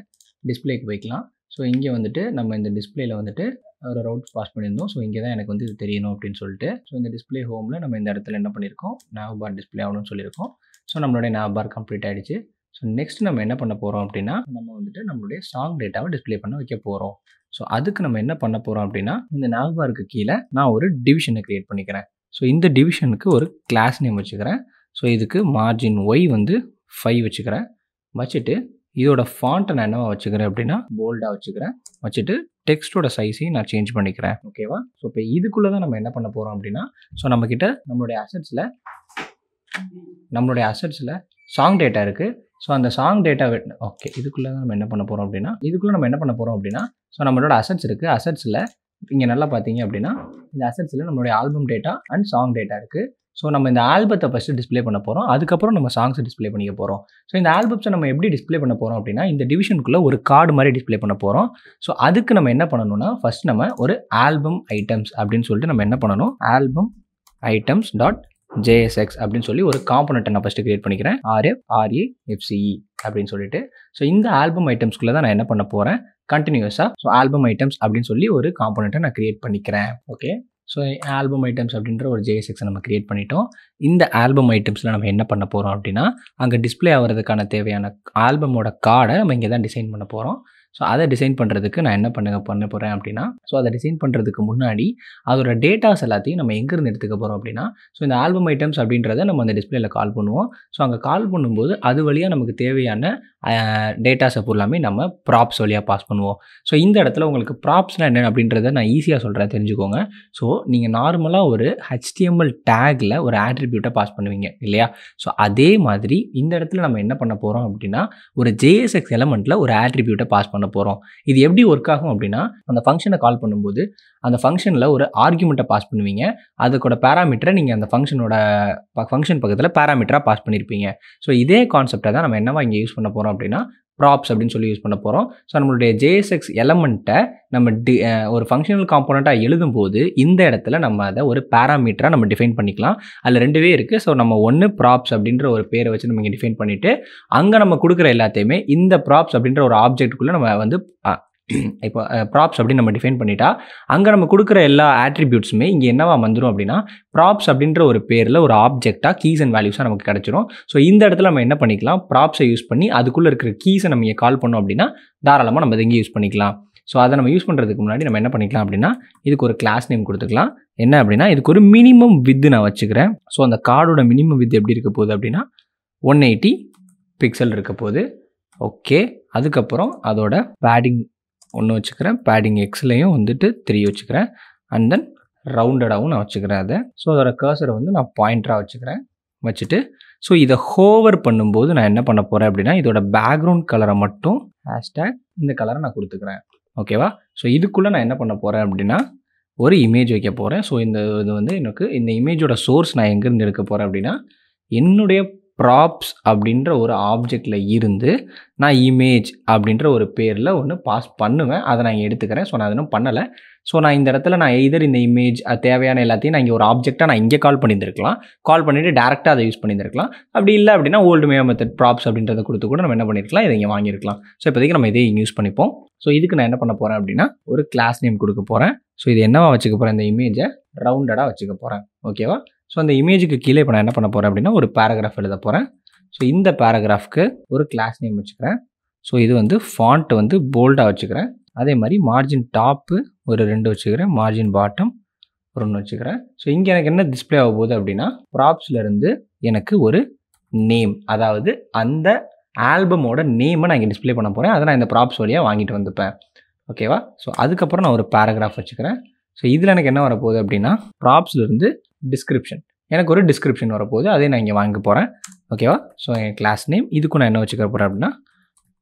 டிஸ்பிளேக்கு போய்க்கலாம். ஸோ இங்கே வந்துட்டு நம்ம இந்த டிஸ்பிளேல வந்துட்டு ஒரு ரவுட் பாஸ் பண்ணியிருந்தோம். ஸோ இங்கே தான் எனக்கு வந்து இது தெரியணும் அப்படின்னு சொல்லிட்டு. ஸோ இந்த டிஸ்பிளே ஹோமில் நம்ம இந்த இடத்துல என்ன பண்ணியிருக்கோம், nav பார் டிஸ்பிளே ஆகணும்னு சொல்லியிருக்கோம். ஸோ நம்மளுடைய nav பார் கம்ப்ளீட் ஆகிடுச்சு. ஸோ நெக்ஸ்ட் நம்ம என்ன பண்ண போகிறோம் அப்படின்னா, நம்ம வந்துட்டு நம்மளுடைய சாங் டேட்டாவை டிஸ்பிளே பண்ண வைக்க போகிறோம். ஸோ அதுக்கு நம்ம என்ன பண்ண போகிறோம் அப்படின்னா, இந்த nav பாருக்கு கீழே நான் ஒரு டிவிஷனை க்ரியேட் பண்ணிக்கிறேன். ஸோ இந்த டிவிஷனுக்கு ஒரு கிளாஸ் நேம் வச்சுக்கிறேன். ஸோ இதுக்கு மார்ஜின் ஒய் வந்து 5 வச்சுக்கிறேன். வச்சுட்டு இதோட ஃபாண்ட்டை நான் என்னவா வச்சுக்கிறேன் அப்படின்னா போல்டாக வச்சுக்கிறேன். வச்சுட்டு டெக்ஸ்ட்டோட சைஸையும் நான் சேஞ்ச் பண்ணிக்கிறேன். ஓகேவா? ஸோ இப்போ இதுக்குள்ளே தான் நம்ம என்ன பண்ண போகிறோம் அப்படின்னா, ஸோ நம்மக்கிட்ட நம்மளுடைய அசட்ஸில் சாங் டேட்டா இருக்குது. ஸோ அந்த சாங் டேட்டா ஓகே இதுக்குள்ளே தான் நம்ம என்ன பண்ண போகிறோம் அப்படின்னா, ஸோ நம்மளோட அசட்ஸ் இருக்குது. அசட்ஸில் இங்கே நல்லா பார்த்தீங்க அப்படின்னா இந்த அசட்ஸில் நம்மளுடைய album data and song data இருக்குது. ஸோ நம்ம இந்த ஆல்பத்தை ஃபஸ்ட்டு டிஸ்பிளே பண்ண போகிறோம். அதுக்கப்புறம் நம்ம சாங்ஸை டிஸ்பிளே பண்ணிக்க போகிறோம். ஸோ இந்த ஆல்பம்ஸை நம்ம எப்படி டிஸ்பிளே பண்ண போகிறோம் அப்படின்னா, இந்த டிவிஷனுக்குள்ளே ஒரு கார்டு மாதிரி டிஸ்பிளே பண்ண போகிறோம். ஸோ அதுக்கு நம்ம என்ன பண்ணணும்னா, ஃபஸ்ட் நம்ம ஒரு ஆல்பம் ஐட்டம்ஸ் அப்படின்னு சொல்லிட்டு நம்ம என்ன பண்ணணும், ஆல்பம் ஐட்டம்ஸ் டாட் JSX அப்படின்னு சொல்லி ஒரு காம்பனண்ட்டை நான் ஃபஸ்ட்டு கிரியேட் பண்ணிக்கிறேன். RFRAFCE அப்படின்னு சொல்லிட்டு. ஸோ இந்த ஆல்பம் ஐட்டம்ஸ்குள்ளே தான் நான் என்ன பண்ண போகிறேன், கண்டினியூஸாக ஸோ ஆல்பம் ஐட்டம்ஸ் அப்படின்னு சொல்லி ஒரு காம்பனண்ட்டை நான் கிரியேட் பண்ணிக்கிறேன். ஓகே, ஸோ ஆல்பம் ஐட்டம்ஸ் அப்படின்ற ஒரு JSX நம்ம கிரியேட் பண்ணிட்டோம். இந்த ஆல்பம் ஐட்டம்ஸில் நம்ம என்ன பண்ண போகிறோம் அப்படின்னா, அங்கே டிஸ்பிளே ஆகிறதுக்கான தேவையான ஆல்பமோட கார்டை நம்ம இங்கே தான் டிசைன் பண்ண போகிறோம். ஸோ அதை டிசைன் பண்ணுறதுக்கு நான் என்ன பண்ண போகிறேன் அப்படின்னா, ஸோ அதை டிசைன் பண்ணுறதுக்கு முன்னாடி அதோட டேட்டாஸ் எல்லாத்தையும் நம்ம எங்கேருந்து எடுத்துக்க போகிறோம் அப்படின்னா, ஸோ இந்த ஆல்பம் ஐட்டம்ஸ் அப்படின்றத நம்ம அந்த டிஸ்பிளேல கால் பண்ணுவோம். ஸோ அங்கே கால் பண்ணும்போது அது வழியாக நமக்கு தேவையான டேட்டாஸை ஃபுல்லாமே நம்ம ப்ராப்ஸ் வழியாக பாஸ் பண்ணுவோம். ஸோ இந்த இடத்துல உங்களுக்கு ப்ராப்ஸ்னால் என்ன அப்படின்றத நான் ஈஸியாக சொல்கிறேன், தெரிஞ்சுக்கோங்க. ஸோ நீங்கள் நார்மலாக ஒரு HTML டேக்கில் ஒரு ஆட்ரிபியூட்டை பாஸ் பண்ணுவீங்க இல்லையா? ஸோ அதே மாதிரி இந்த இடத்துல நம்ம என்ன பண்ண போகிறோம் அப்படின்னா, ஒரு JSX எலமெண்ட்டில் ஒரு ஆட்ரிபியூட்டை பாஸ் பண்ண போகிறோம். இது எப்படி ஒர்க் ஆகும் அப்படின்னா, அந்த ஃபங்க்ஷனை கால் பண்ணும்போது அந்த ஃபங்க்ஷனில் ஒரு ஆர்குமெண்ட்டை பாஸ் பண்ணுவீங்க. அதுக்கோட பேராமீட்டரை நீங்கள் அந்த ஃபங்க்ஷன் பக்கத்தில் பேராமீட்டராக பாஸ் பண்ணியிருப்பீங்க. ஸோ இதே கான்செப்டை தான் நம்ம என்னவா இங்கே யூஸ் பண்ண போகிறோம் அப்படின்னா, ப்ராப்ஸ் அப்படின்னு சொல்லி யூஸ் பண்ண போகிறோம். ஸோ நம்மளுடைய JSX எலமெண்ட்டை நம்ம ஒரு ஃபங்க்ஷனல் காம்போனண்ட்டாக எழுதும்போது இந்த இடத்துல நம்ம அதை ஒரு பேராமீட்டராக நம்ம டிஃபைன் பண்ணிக்கலாம். அதில் 2 வே இருக்குது. ஸோ நம்ம ஒன்று ப்ராப்ஸ் அப்படின்ற ஒரு பேரை வச்சு நம்ம இங்கே டிஃபைன் பண்ணிவிட்டு அங்கே நம்ம கொடுக்குற எல்லாத்தையுமே இந்த ப்ராப்ஸ் அப்படின்ற ஒரு ஆப்ஜெக்ட்டுக்குள்ளே நம்ம வந்து இப்போ ப்ராப்ஸ் அப்படின்னு நம்ம டிஃபைன் பண்ணிட்டா அங்கே நம்ம கொடுக்குற எல்லா ஆட்ரிபியூட்ஸுமே இங்கே என்னவா வந்துடும் அப்படின்னா, ப்ராப்ஸ் அப்படின்ற ஒரு பேரில் ஒரு ஆப்ஜெக்டாக கீஸ் அண்ட் வேல்யூஸாக நமக்கு கிடச்சிரும். ஸோ இந்த இடத்துல நம்ம என்ன பண்ணிக்கலாம், ப்ராப்ஸை யூஸ் பண்ணி அதுக்குள்ளே இருக்கிற கீஸை நம்ம இங்கே கால் பண்ணோம் அப்படின்னா தாராளமாக நம்ம இங்கே யூஸ் பண்ணிக்கலாம். ஸோ அதை நம்ம யூஸ் பண்ணுறதுக்கு முன்னாடி நம்ம என்ன பண்ணிக்கலாம் அப்படின்னா, இதுக்கு ஒரு கிளாஸ் நேம் கொடுத்துக்கலாம். என்ன அப்படின்னா, இதுக்கு ஒரு மினிமம் வித்து நான் வச்சுக்கிறேன். ஸோ அந்த கார்டோட மினிமம் வித்து எப்படி இருக்க போகுது அப்படின்னா 180 பிக்சல் இருக்க போகுது. ஓகே, அதுக்கப்புறம் அதோட பேடிங் 1 வச்சுக்கிறேன். பேடிங் எக்ஸ்லையும் வந்துட்டு 3 வச்சுக்கிறேன். அண்ட் தென் ரவுண்டடாகவும் நான் வச்சுக்கிறேன் அதை. ஸோ அதோட கர்சரை வந்து நான் பாயிண்டராக வச்சுக்கிறேன். வச்சுட்டு ஸோ இதை ஹோவர் பண்ணும்போது நான் என்ன பண்ண போகிறேன் அப்படின்னா, இதோட பேக்ரவுண்ட் கலரை மட்டும் ஹேஷ்டேக் இந்த கலரை நான் கொடுத்துக்கிறேன். ஓகேவா? ஸோ இதுக்குள்ளே நான் என்ன பண்ண போகிறேன் அப்படின்னா, ஒரு இமேஜ் வைக்க போகிறேன். ஸோ இது வந்து எனக்கு இந்த இமேஜோட சோர்ஸ் நான் எங்கேருந்து எடுக்க போகிறேன் அப்படின்னா, என்னுடைய ப்ராப்ஸ் அப்படின்ற ஒரு ஆப்ஜெக்டில் இருந்து நான் இமேஜ் அப்படின்ற ஒரு பேரில் ஒன்று பாஸ் பண்ணுவேன். அதை நான் இங்கே எடுத்துக்கிறேன். ஸோ நான் அதை இன்னும் பண்ணலை. ஸோ நான் இந்த இடத்துல நான் எய்தர் இந்த இமேஜ் தேவையான எல்லாத்தையும் நான் இங்கே ஒரு ஆப்ஜெக்டாக நான் இங்கே கால் பண்ணியிருந்திருக்கலாம். கால் பண்ணிவிட்டு டேரெக்டாக அதை யூஸ் பண்ணியிருந்திருக்கலாம். அப்படி இல்லை அப்படின்னா ஓல்டு மே மெத்தட் ப்ராப்ஸ் அப்படின்றத கொடுத்து கூட நம்ம என்ன பண்ணியிருக்கலாம், இதை இங்கே வாங்கியிருக்கலாம். ஸோ இப்போதைக்கு நம்ம இதை யூஸ் பண்ணிப்போம். ஸோ இதுக்கு நான் என்ன பண்ண போகிறேன் அப்படின்னா, ஒரு கிளாஸ் நேம் கொடுக்க போகிறேன். ஸோ இது என்னவா வச்சுக்க போகிறேன், இந்த இமேஜை ரவுண்டடாக வச்சுக்க போகிறேன். ஓகேவா? ஸோ அந்த இமேஜுக்கு கீழே இப்போ நான் என்ன பண்ண போகிறேன் அப்படின்னா, ஒரு பேராகிராஃப் எழுத போகிறேன். ஸோ இந்த பேராகிராஃப்க்கு ஒரு கிளாஸ் நேம் வச்சுக்கிறேன். ஸோ இது வந்து ஃபாண்ட்டு வந்து போல்டாக வச்சுக்கிறேன். அதே மாதிரி மார்ஜின் டாப்பு ஒரு 2 வச்சுக்கிறேன். மார்ஜின் பாட்டம் ஒரு 1 வச்சுக்கிறேன். ஸோ இங்கே எனக்கு என்ன டிஸ்பிளே ஆக போகுது அப்படின்னா, ப்ராப்ஸ்லேருந்து எனக்கு ஒரு நேம், அதாவது அந்த ஆல்பமோட நேமை நான் இங்கே டிஸ்பிளே பண்ண போகிறேன். அதை நான் இந்த ப்ராப்ஸ் வழியாக வாங்கிட்டு வந்துப்பேன். ஓகேவா? ஸோ அதுக்கப்புறம் நான் ஒரு பேராகிராஃப் வச்சுக்கிறேன். ஸோ இதில் எனக்கு என்ன வரப்போகுது அப்படின்னா, ப்ராப்ஸ்லேருந்து டிஸ்கிரிப்ஷன், எனக்கு ஒரு டிஸ்கிரிப்ஷன் வரப்போகுது. அதே நான் இங்கே வாங்க போகிறேன். ஓகேவா? ஸோ என் கிளாஸ் நேம் இதுக்கும் நான் என்ன வச்சுக்க போகிறேன் அப்படின்னா,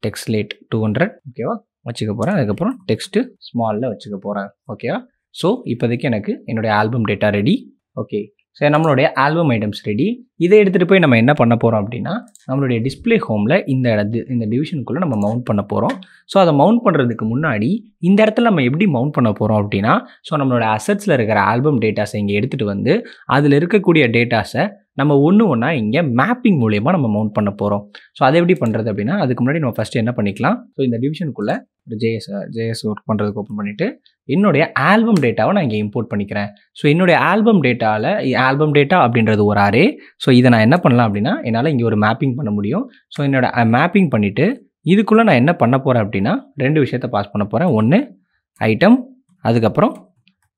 டெக்ஸ்ட்லேட் 200 ஓகேவா வச்சுக்க போகிறேன். அதுக்கப்புறம் டெக்ஸ்ட்டு ஸ்மாலில் வச்சுக்க போகிறேன். ஓகேவா? ஸோ இப்போதைக்கு எனக்கு என்னுடைய album data ready. Okay, so நம்மளுடைய ஆல்பம் ஐட்டம்ஸ் ரெடி. இதை எடுத்துகிட்டு போய் நம்ம என்ன பண்ண போகிறோம் அப்படின்னா, நம்மளுடைய டிஸ்பிளே ஹோமில் இந்த டிவிஷனுக்குள்ளே நம்ம மவுண்ட் பண்ண போகிறோம். ஸோ அதை மவுண்ட் பண்ணுறதுக்கு முன்னாடி இந்த இடத்துல நம்ம எப்படி மவுண்ட் பண்ண போகிறோம் அப்படின்னா, ஸோ நம்மளோட அசட்ஸில் இருக்கிற ஆல்பம் டேட்டாஸை இங்கே எடுத்துகிட்டு வந்து அதில் இருக்கக்கூடிய டேட்டாஸை நம்ம ஒன்றா இங்கே மேப்பிங் மூலயமா நம்ம மவுண்ட் பண்ண போகிறோம். ஸோ அதை எப்படி பண்ணுறது அப்படின்னா, அதுக்கு முன்னாடி நம்ம ஃபஸ்ட்டு என்ன பண்ணிக்கலாம், ஸோ இந்த டிவிஷனுக்குள்ளே ஜேஎஸ் ஒர்க் பண்ணுறதுக்கு ஓப்பன் பண்ணிவிட்டு என்னுடைய ஆல்பம் டேட்டாவை நான் இங்கே இம்போர்ட் பண்ணிக்கிறேன். ஸோ என்னுடைய ஆல்பம் டேட்டா அப்படின்றது ஒரு அரே. ஸோ இதை நான் என்ன பண்ணலாம் அப்படின்னா, என்னால் இங்கே ஒரு மேப்பிங் பண்ண முடியும். ஸோ என்னோட மேப்பிங் பண்ணிவிட்டு இதுக்குள்ளே நான் என்ன பண்ண போகிறேன் அப்படின்னா, 2 விஷயத்தை பாஸ் பண்ண போகிறேன். ஒன்று ஐட்டம், அதுக்கப்புறம்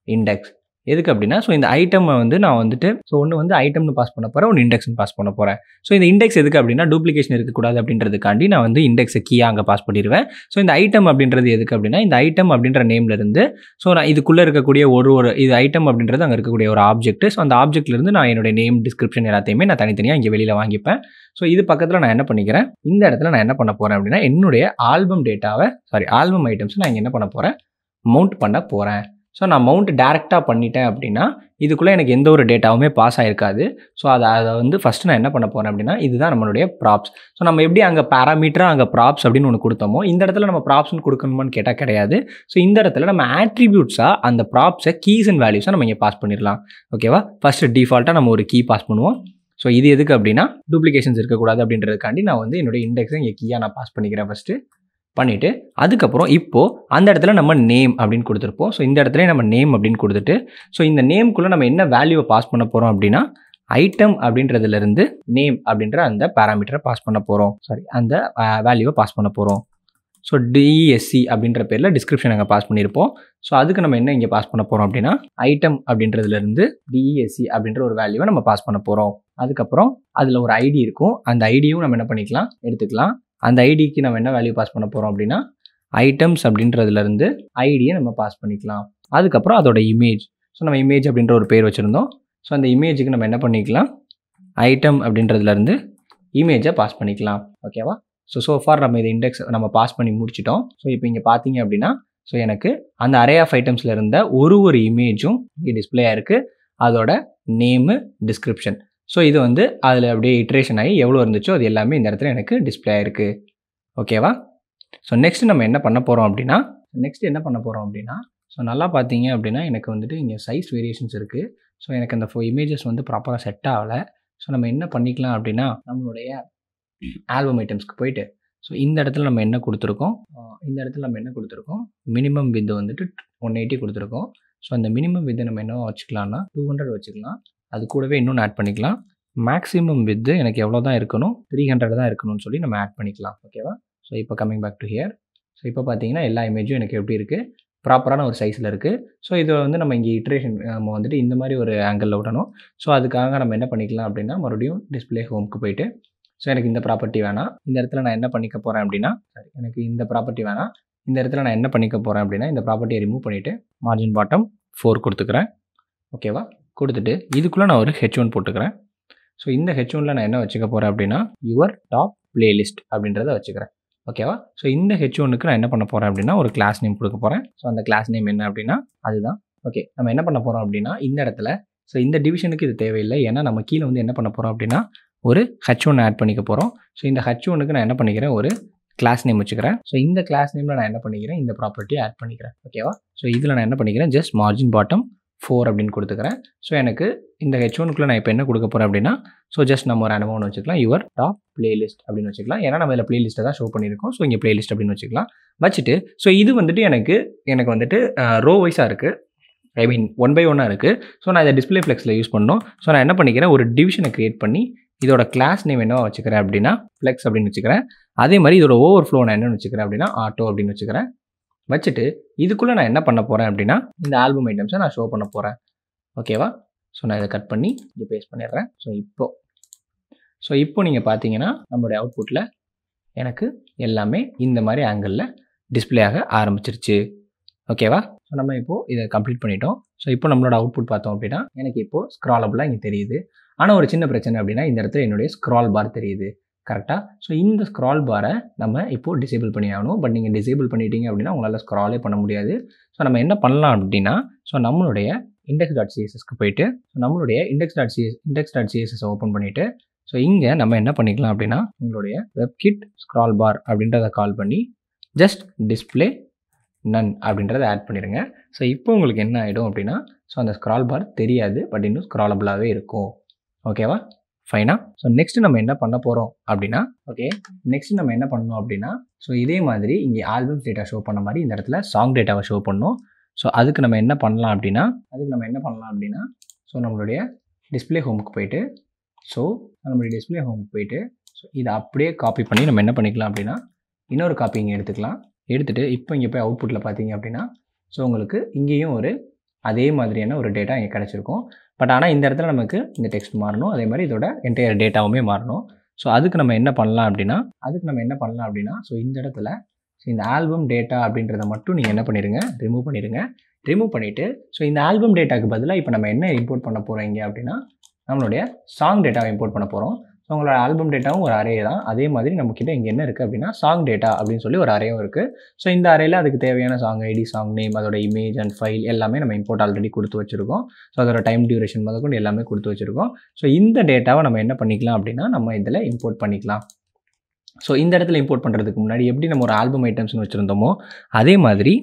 இண்டெக்ஸ். எதுக்கு அப்படின்னா, ஸோ இந்த ஐட்டமை வந்து நான் வந்துட்டு ஒன்று வந்து ஐட்டம்னு பாஸ் பண்ண போகிறேன், ஒன்று இண்டெக்ஸ்னு பாஸ் பண்ண போகிறேன். ஸோ இந்த இண்டெக்ஸ் எதுக்கு அப்படின்னா, டூப்ளிகேஷன் இருக்கக்கூடாது அப்படின்றதுக்காண்டி நான் வந்து இண்டெக்ஸை கீயாக அங்கே பாஸ் பண்ணிடுவேன். ஸோ இந்த ஐட்டம் அப்படின்றது எதுக்கு அப்படின்னா, இந்த ஐட்டம் அப்படின்ற நேம்லேருந்து நான் இதுக்குள்ளே இருக்கக்கூடிய இது ஐட்டம் அப்படின்றது அங்கே இருக்கக்கூடிய ஒரு ஆப்ஜெக்ட். ஸோ அந்த ஆப்ஜெக்ட்லேருந்து நான் என்னுடைய நேம், டிஸ்கிரிப்ஷன் எல்லாத்தையுமே நான் தனித்தனியாக இங்கே வெளியில் வாங்கிப்பேன். ஸோ இது பக்கத்தில் நான் என்ன பண்ணிக்கிறேன், இந்த இடத்துல நான் என்ன பண்ண போகிறேன் அப்படின்னா, என்னுடைய ஆல்பம் ஐட்டம்ஸ் நான் இங்கே என்ன பண்ண போகிறேன், மவுண்ட் பண்ண போகிறேன். ஸோ நான் மவுண்ட் டேரெக்டாக பண்ணிட்டேன் அப்படின்னா, இதுக்குள்ளே எனக்கு எந்த ஒரு டேட்டாவுமே பாஸ் ஆகிருக்காது. ஸோ அதை வந்து ஃபஸ்ட்டு நான் என்ன பண்ண போகிறேன் அப்படின்னா, இதுதான் நம்மளுடைய ப்ராப்ஸ். ஸோ நம்ம எப்படி அங்கே பேராமீட்டராக அங்கே ப்ராப்ஸ் அப்படின்னு ஒன்று கொடுத்தோமோ, இந்த இடத்துல நம்ம ப்ராப்ஸ்னு கொடுக்கணுமான்னு கேட்டால் கிடையாது. ஸோ இந்த இடத்துல நம்ம ஆட்ரிபியூட்ஸாக அந்த ப்ராப்ஸை கீஸ் அண்ட் வேல்யூஸாக நம்ம இங்கே பாஸ் பண்ணிடலாம். ஓகேவா? ஃபஸ்ட்டு டிஃபால்ட்டாக நம்ம ஒரு கீ பாஸ் பண்ணுவோம். ஸோ இது எதுக்கு அப்படின்னா, டூப்ளிகேஷன்ஸ் இருக்கக்கூடாது அப்படின்றதுக்காண்டி நான் வந்து என்னுடைய இண்டெக்ஸை இங்கே கீயாக நான் பாஸ் பண்ணிக்கிறேன் ஃபஸ்ட்டு. பண்ணிவிட்டு அதுக்கப்புறம் இப்போது அந்த இடத்துல நம்ம நேம் அப்படின்னு கொடுத்துருப்போம். ஸோ இந்த இடத்துல நம்ம நேம் அப்படின்னு கொடுத்துட்டு, ஸோ இந்த நேம்குள்ளே நம்ம என்ன வேல்யூவை பாஸ் பண்ண போகிறோம் அப்படின்னா, ஐட்டம் அப்படின்றதுலேருந்து நேம் அப்படின்ற அந்த பேராமீட்டரை பாஸ் பண்ண போகிறோம். அந்த வேல்யூவை பாஸ் பண்ண போகிறோம். ஸோ டிஎஸ்சி அப்படின்ற பேரில் டிஸ்கிரிப்ஷன் அங்கே பாஸ் பண்ணியிருப்போம். ஸோ அதுக்கு நம்ம என்ன இங்கே பாஸ் பண்ண போகிறோம் அப்படின்னா, ஐட்டம் அப்படின்றதுலேருந்து டிஎஸ்சி அப்படின்ற ஒரு வேல்யூவை நம்ம பாஸ் பண்ண போகிறோம். அதுக்கப்புறம் அதில் ஒரு ஐடி இருக்கும். அந்த ஐடியும் நம்ம என்ன பண்ணிக்கலாம், எடுத்துக்கலாம். அந்த ஐடிக்கு நம்ம என்ன வேல்யூ பாஸ் பண்ண போகிறோம் அப்படின்னா, ஐட்டம்ஸ் அப்படின்றதுலேருந்து ஐடியை நம்ம பாஸ் பண்ணிக்கலாம். அதுக்கப்புறம் அதோட இமேஜ். ஸோ நம்ம இமேஜ் அப்படின்ற ஒரு பேர் வச்சுருந்தோம். ஸோ அந்த இமேஜுக்கு நம்ம என்ன பண்ணிக்கலாம், ஐட்டம் அப்படின்றதுலேருந்து இமேஜை பாஸ் பண்ணிக்கலாம். ஓகேவா? ஸோ ஃபார் நம்ம இந்த இண்டெக்ஸ் நம்ம பாஸ் பண்ணி முடிச்சிட்டோம். ஸோ இப்போ இங்கே பார்த்தீங்க அப்படின்னா, ஸோ எனக்கு அந்த அரே ஆஃப் ஐட்டம்ஸில் இருந்த ஒரு இமேஜும் இங்கே டிஸ்பிளே ஆயிருக்கு. அதோட நேமு, டிஸ்கிரிப்ஷன். ஸோ இது வந்து அதில் அப்படியே இட்ரேஷன் ஆகி எவ்வளோ இருந்துச்சோ அது எல்லாமே இந்த இடத்துல எனக்கு டிஸ்பிளே ஆயிருக்கு. ஓகேவா? ஸோ நெக்ஸ்ட் நம்ம என்ன பண்ண போகிறோம் அப்படின்னா, ஸோ நல்லா பார்த்தீங்க அப்படின்னா எனக்கு வந்துட்டு இங்கே சைஸ் வேரியேஷன்ஸ் இருக்குது. ஸோ எனக்கு அந்த இமேஜஸ் வந்து ப்ராப்பராக செட் ஆகலை. ஸோ நம்ம என்ன பண்ணிக்கலாம் அப்படின்னா, நம்மளுடைய ஆல்பம் ஐட்டம்ஸ்க்கு போயிட்டு, ஸோ இந்த இடத்துல நம்ம என்ன கொடுத்துருக்கோம், மினிமம் வித் வந்துட்டு 180 கொடுத்துருக்கோம். ஸோ அந்த மினிமம் வித்தை நம்ம என்ன வச்சுக்கலாம்னா 200 வச்சுக்கலாம். அது கூடவே இன்னொன்று ஆட் பண்ணிக்கலாம். மேக்ஸிமம் வித்து எனக்கு எவ்வளோ தான் இருக்கணும், 300 தான் இருக்கணும்னு சொல்லி நம்ம ஆட் பண்ணிக்கலாம். ஓகேவா? ஸோ இப்போ coming back to here. So இப்போ பார்த்தீங்கன்னா எல்லா இமேஜும் எனக்கு எப்படி இருக்குது, ப்ராப்பரான ஒரு சைஸில் இருக்குது. ஸோ இதை வந்து நம்ம இங்கே இட்ரேஷன் நம்ம வந்துட்டு இந்த மாதிரி ஒரு ஆங்கிளில் விடணும். ஸோ அதுக்காக நம்ம என்ன பண்ணிக்கலாம் அப்படின்னா, மறுபடியும் டிஸ்பிளே ஹோம்க்கு போயிட்டு, ஸோ எனக்கு இந்த ப்ராப்பர்ட்டி வேணாம், இந்த இடத்துல நான் என்ன பண்ணிக்க போகிறேன் அப்படின்னா, எனக்கு இந்த ப்ராப்பர்ட்டி வேணாம், இந்த இடத்துல நான் என்ன பண்ணிக்க போகிறேன் அப்படின்னா, இந்த ப்ராப்பர்ட்டியை ரிமூவ் பண்ணிவிட்டு மார்ஜின் பாட்டம் 4 கொடுத்துக்கிறேன். ஓகேவா? கொடுத்துட்டு இதுக்குள்ளே நான் ஒரு H1 போட்டுக்கிறேன். ஸோ இந்த H1ல் நான் என்ன வச்சுக்க போகிறேன் அப்படின்னா, யுவர் டாப் பிளேலிஸ்ட் அப்படின்றத வச்சுக்கிறேன். ஓகேவா? ஸோ இந்த H1க்கு நான் என்ன பண்ண போகிறேன் அப்படின்னா, ஒரு கிளாஸ் நேம் கொடுக்க போகிறேன். ஸோ அந்த கிளாஸ் நேம் என்ன அப்படின்னா அதுதான். ஓகே, நம்ம என்ன பண்ண போகிறோம் அப்படின்னா, இந்த இடத்துல ஸோ இந்த டிவிஷனுக்கு இது தேவையில்லை. ஏன்னா நம்ம கீழே வந்து என்ன பண்ண போகிறோம் அப்படின்னா, ஒரு H1 ஆட் பண்ணிக்க போகிறோம். ஸோ இந்த H1க்கு நான் என்ன பண்ணிக்கிறேன், ஒரு கிளாஸ் நேம் வச்சுக்கிறேன். ஸோ இந்த கிளாஸ் நேமில் நான் என்ன பண்ணிக்கிறேன், இந்த ப்ராப்பர்ட்டியை ஆட் பண்ணிக்கிறேன். ஓகேவா? ஸோ இதில் நான் என்ன பண்ணிக்கிறேன், ஜஸ்ட் மார்ஜின் பாட்டம் 4 அப்படின்னு கொடுத்துக்கிறேன். ஸோ எனக்கு இந்த H1க்குள்ளே நான் இப்போ என்ன கொடுக்க போகிறேன் அப்படின்னா, ஸோ ஜஸ்ட் நம்ம ஒரு அனமௌண்ட் வச்சுக்கலாம், யுவர் டாப் பிளேலிஸ்ட் அப்படின்னு வச்சுக்கலாம். ஏன்னா நம்ம இதில் பிளேலிஸ்ட்டை தான் ஷோ பண்ணியிருக்கோம். ஸோ இங்கே பிளேலிஸ்ட் அப்படின்னு வச்சுக்கலாம். வச்சுட்டு ஸோ இது வந்துட்டு எனக்கு வந்துட்டு ரோ வைஸாக இருக்குது, ஐ மீன் 1 by 1 இருக்குது. ஸோ நான் இதை டிஸ்பிளே ஃப்ளெக்ஸில் யூஸ் பண்ணணும். ஸோ நான் என்ன பண்ணிக்கிறேன், ஒரு டிவிஷனை க்ரியேட் பண்ணி இதோட கிளாஸ் நேம் என்னவா வச்சுக்கிறேன் அப்படின்னா ஃப்ளெக்ஸ் அப்படின்னு வச்சுக்கிறேன். அதே மாதிரி இதோட ஓவர்ஃப்ளோ நான் என்னென்னு வச்சுக்கிறேன் அப்படின்னா ஆட்டோ அப்படின்னு வச்சுக்கிறேன். வச்சுட்டு இதுக்குள்ளே நான் என்ன பண்ண போகிறேன் அப்படின்னா, இந்த ஆல்பம் ஐட்டம்ஸை நான் ஷோ பண்ண போகிறேன். ஓகேவா? ஸோ நான் இதை கட் பண்ணி இங்கே பேஸ்ட் பண்ணிடுறேன். ஸோ இப்போ நீங்கள் பார்த்தீங்கன்னா நம்மளுடைய அவுட்புட்டில் எனக்கு எல்லாமே இந்த மாதிரி ஆங்கிளில் டிஸ்பிளே ஆக ஆரம்பிச்சிருச்சு. ஓகேவா? ஸோ நம்ம இப்போது இதை கம்ப்ளீட் பண்ணிட்டோம். ஸோ இப்போ நம்மளோட அவுட்புட் பார்த்தோம் அப்படின்னா எனக்கு இப்போது ஸ்க்ராலபுளாக இங்கே தெரியுது. ஆனால் ஒரு சின்ன பிரச்சனை அப்படின்னா, இந்த இடத்துல என்னுடைய ஸ்க்ரால் பார் தெரியுது. கரெக்டாக? ஸோ இந்த ஸ்க்ரால் பாரை நம்ம இப்போது டிசேபிள் பண்ணி ஆகணும். பட் நீங்கள் டிசேபிள் பண்ணிட்டீங்க அப்படின்னா உங்களால் ஸ்க்ராலே பண்ண முடியாது. ஸோ நம்ம என்ன பண்ணலாம் அப்படின்னா, ஸோ நம்மளுடைய index.cssக்கு போயிட்டு நம்மளுடைய index.css ஓப்பன் பண்ணிவிட்டு, ஸோ இங்கே நம்ம என்ன பண்ணிக்கலாம் அப்படின்னா, உங்களுடைய வெப்கிட் ஸ்க்ரால் பார் அப்படின்றத கால் பண்ணி ஜஸ்ட் டிஸ்பிளே நன் அப்படின்றத ஆட் பண்ணிடுங்க. ஸோ இப்போ உங்களுக்கு என்ன ஆகிடும் அப்படின்னா, ஸோ அந்த ஸ்க்ரால் பார் தெரியாது, பட் இன்னும் ஸ்க்ராலபுளாகவே இருக்கும். ஓகேவா? ஃபைனா. ஸோ நெக்ஸ்ட் நம்ம என்ன பண்ண போகிறோம் அப்படின்னா, ஓகே, நெக்ஸ்ட் நம்ம என்ன பண்ணணும் அப்படின்னா, ஸோ இதே மாதிரி இங்கே ஆல்பம்ஸ் டேட்டா ஷோ பண்ண மாதிரி இந்த இடத்துல சாங் டேட்டாவை ஷோ பண்ணணும். ஸோ அதுக்கு நம்ம என்ன பண்ணலாம் அப்படின்னா, ஸோ நம்மளுடைய டிஸ்பிளே ஹோமுக்கு போயிட்டு, ஸோ இதை அப்படியே காப்பி பண்ணி நம்ம என்ன பண்ணிக்கலாம் அப்படின்னா, இன்னொரு காப்பி இங்கே எடுத்துக்கலாம். எடுத்துகிட்டு இப்போ இங்கே போய் அவுட்புட்டில் பார்த்தீங்க அப்படின்னா, ஸோ உங்களுக்கு இங்கேயும் அதே மாதிரியான ஒரு டேட்டா இங்கே கிடச்சிருக்கும். பட் ஆனால் இந்த இடத்துல நமக்கு இந்த டெக்ஸ்ட் மாறணும், அதே மாதிரி இதோட என்டையர் டேட்டாவுமே மாறணும். ஸோ அதுக்கு நம்ம என்ன பண்ணலாம் அப்படின்னா, ஸோ இந்த இடத்துல இந்த ஆல்பம் டேட்டா அப்படின்றத மட்டும் நீங்கள் என்ன பண்ணிடுங்க, ரிமூவ் பண்ணிவிட்டு, ஸோ இந்த ஆல்பம் டேட்டாவுக்கு பதிலாக இப்போ நம்ம என்ன இம்போர்ட் பண்ண போகிறோம் இங்கே அப்படின்னா, நம்மளுடைய சாங் டேட்டாவை இம்போர்ட் பண்ண போகிறோம். ஸோ உங்களோட ஆல்பம் டேட்டாவும் ஒரு அரே தான். அதே மாதிரி நம்மக்கிட்ட இங்கே என்ன இருக்குது அப்படின்னா, சாங் டேட்டா அப்படின்னு சொல்லி ஒரு அரேவும் இருக்குது. ஸோ இந்த அரேயில் அதுக்கு தேவையான சாங் ஐடி, சாங் நேம், அதோட இமேஜ் அண்ட் ஃபைல் எல்லாமே நம்ம இம்போர்ட் ஆல்ரெடி கொடுத்து வச்சுருக்கோம். ஸோ அதோட டைம் டியூரேஷன் முதற்கொண்டு எல்லாமே கொடுத்து வச்சுருக்கோம். ஸோ இந்த டேட்டாவை நம்ம என்ன பண்ணிக்கலாம் அப்படின்னா, நம்ம இதில் இம்போர்ட் பண்ணிக்கலாம். ஸோ இந்த இடத்துல இம்போர்ட் பண்ணுறதுக்கு முன்னாடி எப்படி நம்ம ஒரு ஆல்பம் ஐட்டம்ஸ்னு வச்சுருந்தோமோ அதே மாதிரி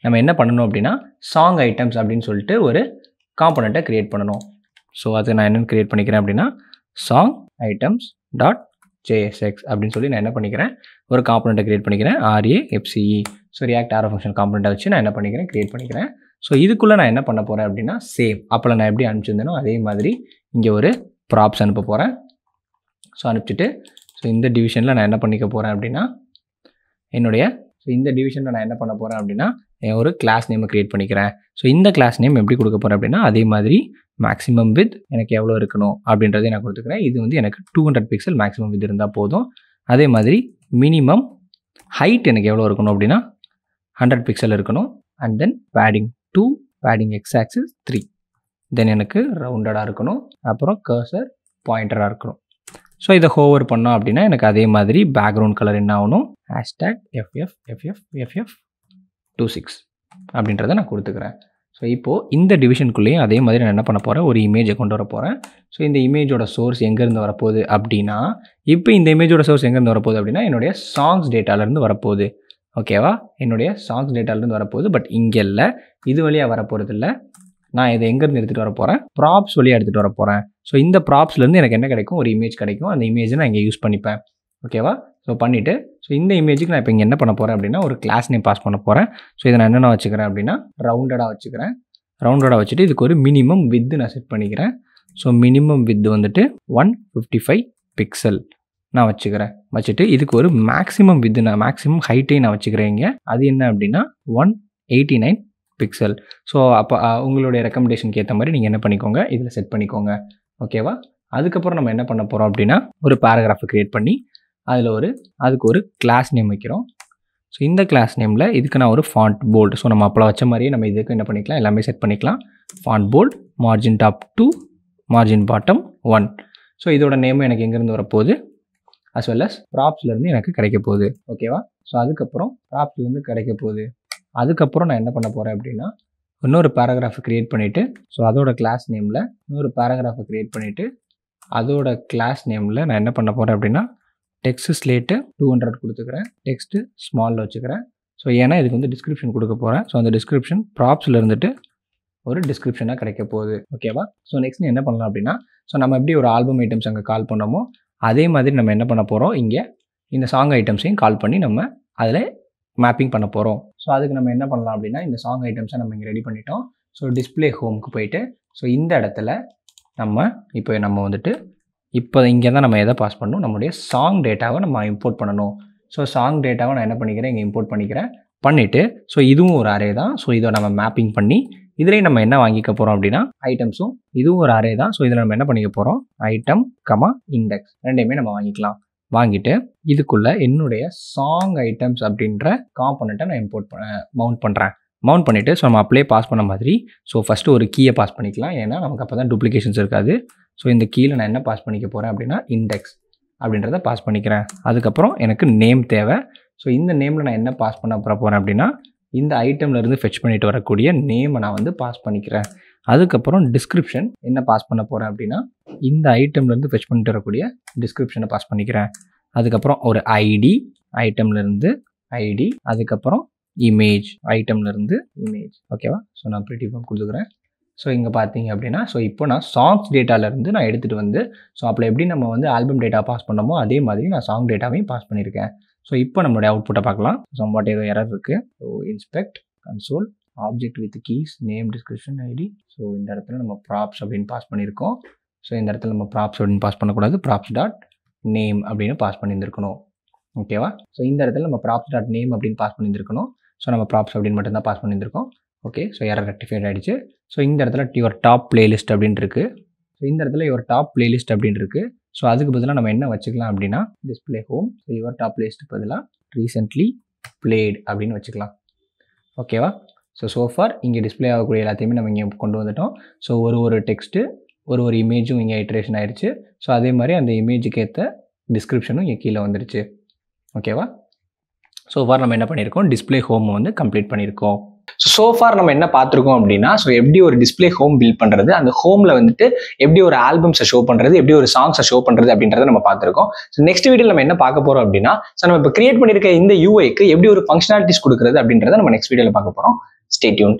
நம்ம என்ன பண்ணணும் அப்படின்னா, சாங் ஐட்டம்ஸ் அப்படின்னு சொல்லிட்டு ஒரு காம்பனண்ட்டை க்ரியேட் பண்ணணும். ஸோ அது நான் என்னென்னு க்ரியேட் பண்ணிக்கிறேன் அப்படின்னா, சாங் ஐட்டம்ஸ் டாட் JSX அப்படின்னு சொல்லி நான் என்ன பண்ணிக்கிறேன், ஒரு காம்பனண்ட்டை க்ரியேட் பண்ணிக்கிறேன், RAFCE. ஸோ ரியாக்ட் ஆரோ ஃபங்க்ஷன் காம்பனண்ட்டை வச்சு நான் என்ன பண்ணிக்கிறேன், க்ரியேட் பண்ணிக்கிறேன். ஸோ இதுக்குள்ளே நான் என்ன பண்ண போகிறேன் அப்படின்னா, சேம் அப்போ நான் எப்படி அனுப்பிச்சிருந்தேனோ அதே மாதிரி இங்கே ஒரு ப்ராப்ஸ் அனுப்ப போகிறேன். ஸோ அனுப்பிச்சிட்டு, ஸோ இந்த டிவிஷனில் நான் என்ன பண்ணிக்க போகிறேன் அப்படின்னா, ஒரு கிளாஸ் நேமை க்ரியேட் பண்ணிக்கிறேன். ஸோ இந்த கிளாஸ் நேம் எப்படி கொடுக்க போகிறேன் அப்படின்னா, அதே மாதிரி மேக்ஸிமம் வித் எனக்கு எவ்வளோ இருக்கணும் அப்படின்றதே நான் கொடுத்துக்கிறேன். இது வந்து எனக்கு 200 பிக்சல் மேக்ஸிமம் வித் இருந்தால் போதும். அதே மாதிரி மினிமம் ஹைட் எனக்கு எவ்வளோ இருக்கணும் அப்படின்னா 100 பிக்சல் இருக்கணும். And then padding 2, padding X axis 3, தென் எனக்கு ரவுண்டடாக இருக்கணும். அப்புறம் கர்சர் பாயிண்டராக இருக்கணும். ஸோ இதை ஹோவர் பண்ணோம் அப்படின்னா எனக்கு அதே மாதிரி பேக்ரவுண்ட் கலர் என்ன ஆகணும், #FFFFF26 அப்படின்றத நான் கொடுத்துக்கிறேன். ஸோ இப்போது இந்த டிவிஷனுக்குள்ளேயும் அதே மாதிரி நான் என்ன பண்ண போகிறேன், ஒரு இமேஜை கொண்டு வர போகிறேன். ஸோ இந்த இமேஜோட சோர்ஸ் எங்கேருந்து வரப்போகுது அப்படின்னா, இப்போ இந்த இமேஜோட சோர்ஸ் எங்கேருந்து வரப்போகுது அப்படின்னா, என்னுடைய சாங்ஸ் டேட்டாலேருந்து வரப்போகுது. ஓகேவா, என்னுடைய சாங்ஸ் டேட்டாலேருந்து வரப்போகுது. பட் இங்கே இல்லை, இது வழியாக வரப்போகிறது இல்லை. நான் இதை எங்கேருந்து எடுத்துகிட்டு வர போகிறேன், ப்ராப்ஸ் வழியாக எடுத்துகிட்டு வர போகிறேன். ஸோ இந்த ப்ராப்ஸ்லேருந்து எனக்கு என்ன கிடைக்கும், ஒரு இமேஜ் கிடைக்கும். அந்த இமேஜை நான் இங்கே யூஸ் பண்ணிப்பேன். ஓகேவா, ஸோ பண்ணிவிட்டு, ஸோ இந்த இமேஜுக்கு நான் இப்போ இங்கே என்ன பண்ண போகிறேன் அப்படின்னா, ஒரு கிளாஸ் நேம் பாஸ் பண்ண போகிறேன். ஸோ இதை நான் என்னென்ன வச்சுக்கிறேன் அப்படின்னா, ரவுண்டடாக வச்சுட்டு இதுக்கு ஒரு மினிமம் வித் நான் செட் பண்ணிக்கிறேன். ஸோ மினிமம் வித் வந்துட்டு 155 பிக்சல் நான் வச்சுட்டு இதுக்கு ஒரு மேக்ஸிமம் வித் மேக்ஸிமம் ஹைட்டையும் நான் வச்சுக்கிறேன் இங்கே. அது என்ன அப்படின்னா 189 பிக்சல். ஸோ அப்போ உங்களுடைய ரெக்கமெண்டேஷனுக்கு ஏற்ற மாதிரி நீங்கள் என்ன பண்ணிக்கோங்க, இதில் செட் பண்ணிக்கோங்க. ஓகேவா, அதுக்கப்புறம் நம்ம என்ன பண்ண போகிறோம் அப்படின்னா, ஒரு பேராகிராஃபை க்ரியேட் பண்ணி அதுக்கு ஒரு கிளாஸ் நேம் வைக்கிறோம். ஸோ இந்த கிளாஸ் நேமில் இதுக்கு நான் ஒரு ஃபாண்ட் போல்டு, ஸோ நம்ம அப்போ வச்ச மாதிரியே நம்ம இதுக்கு என்ன பண்ணிக்கலாம், எல்லாமே செட் பண்ணிக்கலாம். Font bold, margin top 2, margin bottom 1. So இதோட நேமும் எனக்கு எங்கேருந்து வரப்போகுது, as well as ப்ராப்ஸ்லேருந்து எனக்கு கிடைக்க போகுது. ஓகேவா, ஸோ அதுக்கப்புறம் ப்ராப்ஸ்லேருந்து கிடைக்க போகுது. அதுக்கப்புறம் நான் என்ன பண்ண போகிறேன் அப்படின்னா, இன்னொரு பேராகிராஃபை க்ரியேட் பண்ணிவிட்டு, ஸோ அதோட கிளாஸ் நேமில் இன்னொரு பேராகிராஃபை க்ரியேட் பண்ணிவிட்டு, அதோட கிளாஸ் நேமில் நான் என்ன பண்ண போகிறேன் அப்படின்னா, டெக்ஸ்ட் ஸ்லேட்டு 200 கொடுத்துக்கிறேன், டெக்ஸ்ட்டு ஸ்மாலில் வச்சுக்கிறேன். ஸோ ஏன்னா இதுக்கு வந்து டிஸ்கிரிப்ஷன் கொடுக்க போகிறேன். ஸோ அந்த டிஸ்கிரிப்ஷன் ப்ராப்ஸில் இருந்துட்டு ஒரு டிஸ்கிரிப்ஷனாக கிடைக்க போகுது. ஓகேவா, ஸோ நெக்ஸ்ட் என்ன பண்ணலாம் அப்படின்னா, ஸோ நம்ம எப்படி ஒரு ஆல்பம் ஐட்டம்ஸ் அங்கே கால் பண்ணோமோ அதே மாதிரி நம்ம என்ன பண்ண போகிறோம், இங்கே இந்த சாங் ஐட்டம்ஸையும் கால் பண்ணி நம்ம அதில் மேப்பிங் பண்ண போகிறோம். ஸோ அதுக்கு நம்ம என்ன பண்ணலாம் அப்படின்னா, இந்த சாங் ஐட்டம்ஸை நம்ம இங்கே ரெடி பண்ணிட்டோம். ஸோ டிஸ்பிளே ஹோமுக்கு போயிட்டு, ஸோ இந்த இடத்துல நம்ம வந்துட்டு இப்போ இங்கே தான் நம்ம எதை பாஸ் பண்ணணும், நம்மளுடைய சாங் டேட்டாவை நம்ம இம்போர்ட் பண்ணணும். ஸோ சாங் டேட்டாவை நான் என்ன பண்ணிக்கிறேன், இங்கே இம்போர்ட் பண்ணிவிட்டு, ஸோ இதுவும் ஒரு அரே தான். ஸோ இதை நம்ம மேப்பிங் பண்ணி இதிலே நம்ம என்ன வாங்கிக்க போகிறோம் அப்படின்னா, ஐட்டம்ஸும் இதுவும் ஒரு அரே தான். ஸோ இதில் நம்ம என்ன பண்ணிக்க போகிறோம், ஐட்டம் இண்டெக்ஸ் ரெண்டையுமே நம்ம வாங்கிக்கலாம். வாங்கிட்டு இதுக்குள்ளே என்னுடைய சாங் ஐட்டம்ஸ் அப்படின்ற காம்பனண்ட்டை நான் மவுண்ட் பண்ணிவிட்டு, ஸோ நம்ம அப்படியே பாஸ் பண்ண மாதிரி, ஸோ ஃபஸ்ட்டு ஒரு கீயை பாஸ் பண்ணிக்கலாம். ஏன்னா நமக்கு அப்போ தான் டூப்ளிகேஷன்ஸ் இருக்காது. ஸோ இந்த கீயில் நான் என்ன பாஸ் பண்ணிக்க போகிறேன் அப்படின்னா, இண்டெக்ஸ் அப்படின்றத பாஸ் பண்ணிக்கிறேன். அதுக்கப்புறம் எனக்கு நேம் தேவை. ஸோ இந்த நேமில் நான் என்ன பாஸ் பண்ண போகிறேன் அப்படின்னா, இந்த ஐட்டம்லேருந்து ஃபெச் பண்ணிட்டு வரக்கூடிய நேமை நான் வந்து பாஸ் பண்ணிக்கிறேன். அதுக்கப்புறம் டிஸ்கிரிப்ஷன் என்ன பாஸ் பண்ண போகிறேன் அப்படின்னா, இந்த ஐட்டம்லேருந்து ஃபெச் பண்ணிட்டு வரக்கூடிய டிஸ்கிரிப்ஷனை பாஸ் பண்ணிக்கிறேன். அதுக்கப்புறம் ஒரு ஐடி, ஐட்டம்லேருந்து ஐடி, அதுக்கப்புறம் இமேஜ், ஐட்டம்லேருந்து இமேஜ். ஓகேவா, ஸோ நான் ப்ரிட்டி ஃபார்ம் கொடுத்துக்கிறேன். ஸோ இங்கே பார்த்தீங்க அப்படின்னா ஸோ இப்போ நான் சாங்ஸ் டேட்டாலேருந்து நான் எடுத்துகிட்டு வந்து ஸோ அப்போ எப்படி நம்ம வந்து ஆல்பம் டேட்டா பாஸ் பண்ணோமோ அதே மாதிரி நான் சாங் டேட்டாவையும் பாஸ் பண்ணியிருக்கேன். ஸோ இப்போ நம்மளுடைய அவுட்புட்டை பார்க்கலாம். சம்வாட் ஏதோ எரர் இருக்குது. So inspect console object with keys name description ID. So இந்த இடத்துல நம்ம ப்ராப்ஸ் அப்படின்னு பாஸ் பண்ணியிருக்கோம். ஸோ இந்த இடத்துல நம்ம ப்ராப்ஸ் அப்படின்னு பாஸ் பண்ணக்கூடாது, ப்ராப்ஸ் டாட் நேம் அப்படின்னு பாஸ் பண்ணியிருந்துருக்கணும். ஓகேவா? ஸோ இந்த இடத்துல நம்ம ப்ராப்ஸ் டாட் நேம் அப்படின்னு பாஸ் பண்ணியிருந்துருக்கணும். ஸோ நம்ம ப்ராப்ஸ் அப்படின்னு மட்டும்தான் பாஸ் பண்ணியிருந்திருக்கோம். ஓகே, ஸோ எரர் ரெக்டிஃபைட் ஆகிடுச்சு. ஸோ இந்த இடத்துல யுவர் டாப் பிளேலிஸ்ட் அப்படின்னு இருக்குது. ஸோ இந்த இடத்துல யுவர் டாப் பிளேலிஸ்ட் அப்படின்னு இருக்குது. ஸோ அதுக்கு பதிலாக நம்ம என்ன வச்சுக்கலாம் அப்படின்னா display home. So your top பிளேலிஸ்ட்டுக்கு பதிலாக ரீசென்ட்லி பிளேட் அப்படின்னு வச்சுக்கலாம். ஓகேவா? ஸோ ஃபார் இங்கே டிஸ்பிளே ஆகக்கூடிய எல்லாத்தையுமே நம்ம இங்கே கொண்டு வந்துட்டோம். ஸோ ஒரு டெக்ஸ்ட்டு ஒரு இமேஜும் இங்கே இட்ரேஷன் ஆயிடுச்சு. ஸோ அதே மாதிரி அந்த இமேஜுக்கு ஏற்ற டிஸ்கிரிப்ஷனும் இங்கே கீழே வந்துருச்சு. ஓகேவா? ஸோ ஃபார் நம்ம என்ன பண்ணியிருக்கோம், டிஸ்பிளே ஹோம் வந்து கம்ப்ளீட் பண்ணியிருக்கோம். ஸோ ஃபார் நம்ம என்ன பார்த்துருக்கோம் அப்படின்னா ஸோ எப்படி ஒரு டிஸ்பிளே ஹோம் பில்ட் பண்ணுறது, அந்த ஹோமில் வந்துட்டு எப்படி ஒரு ஆல்பம்ஸை ஷோ பண்ணுறது, எப்படி ஒரு சாங்ஸை ஷோ பண்ணுறது அப்படின்றத நம்ம பார்த்துருக்கோம். ஸோ நெக்ஸ்ட் வீடியோவில் நம்ம என்ன பார்க்க போகிறோம் அப்படின்னா ஸோ நம்ம இப்போ கிரியேட் பண்ணியிருக்க இந்த யூஐக்கு எப்படி ஒரு ஃபங்க்ஷனாலிட்டிஸ் கொடுக்குறது அப்படின்றத நம்ம நெக்ஸ்ட் வீடியோவில் பார்க்க போகிறோம். Stay tune.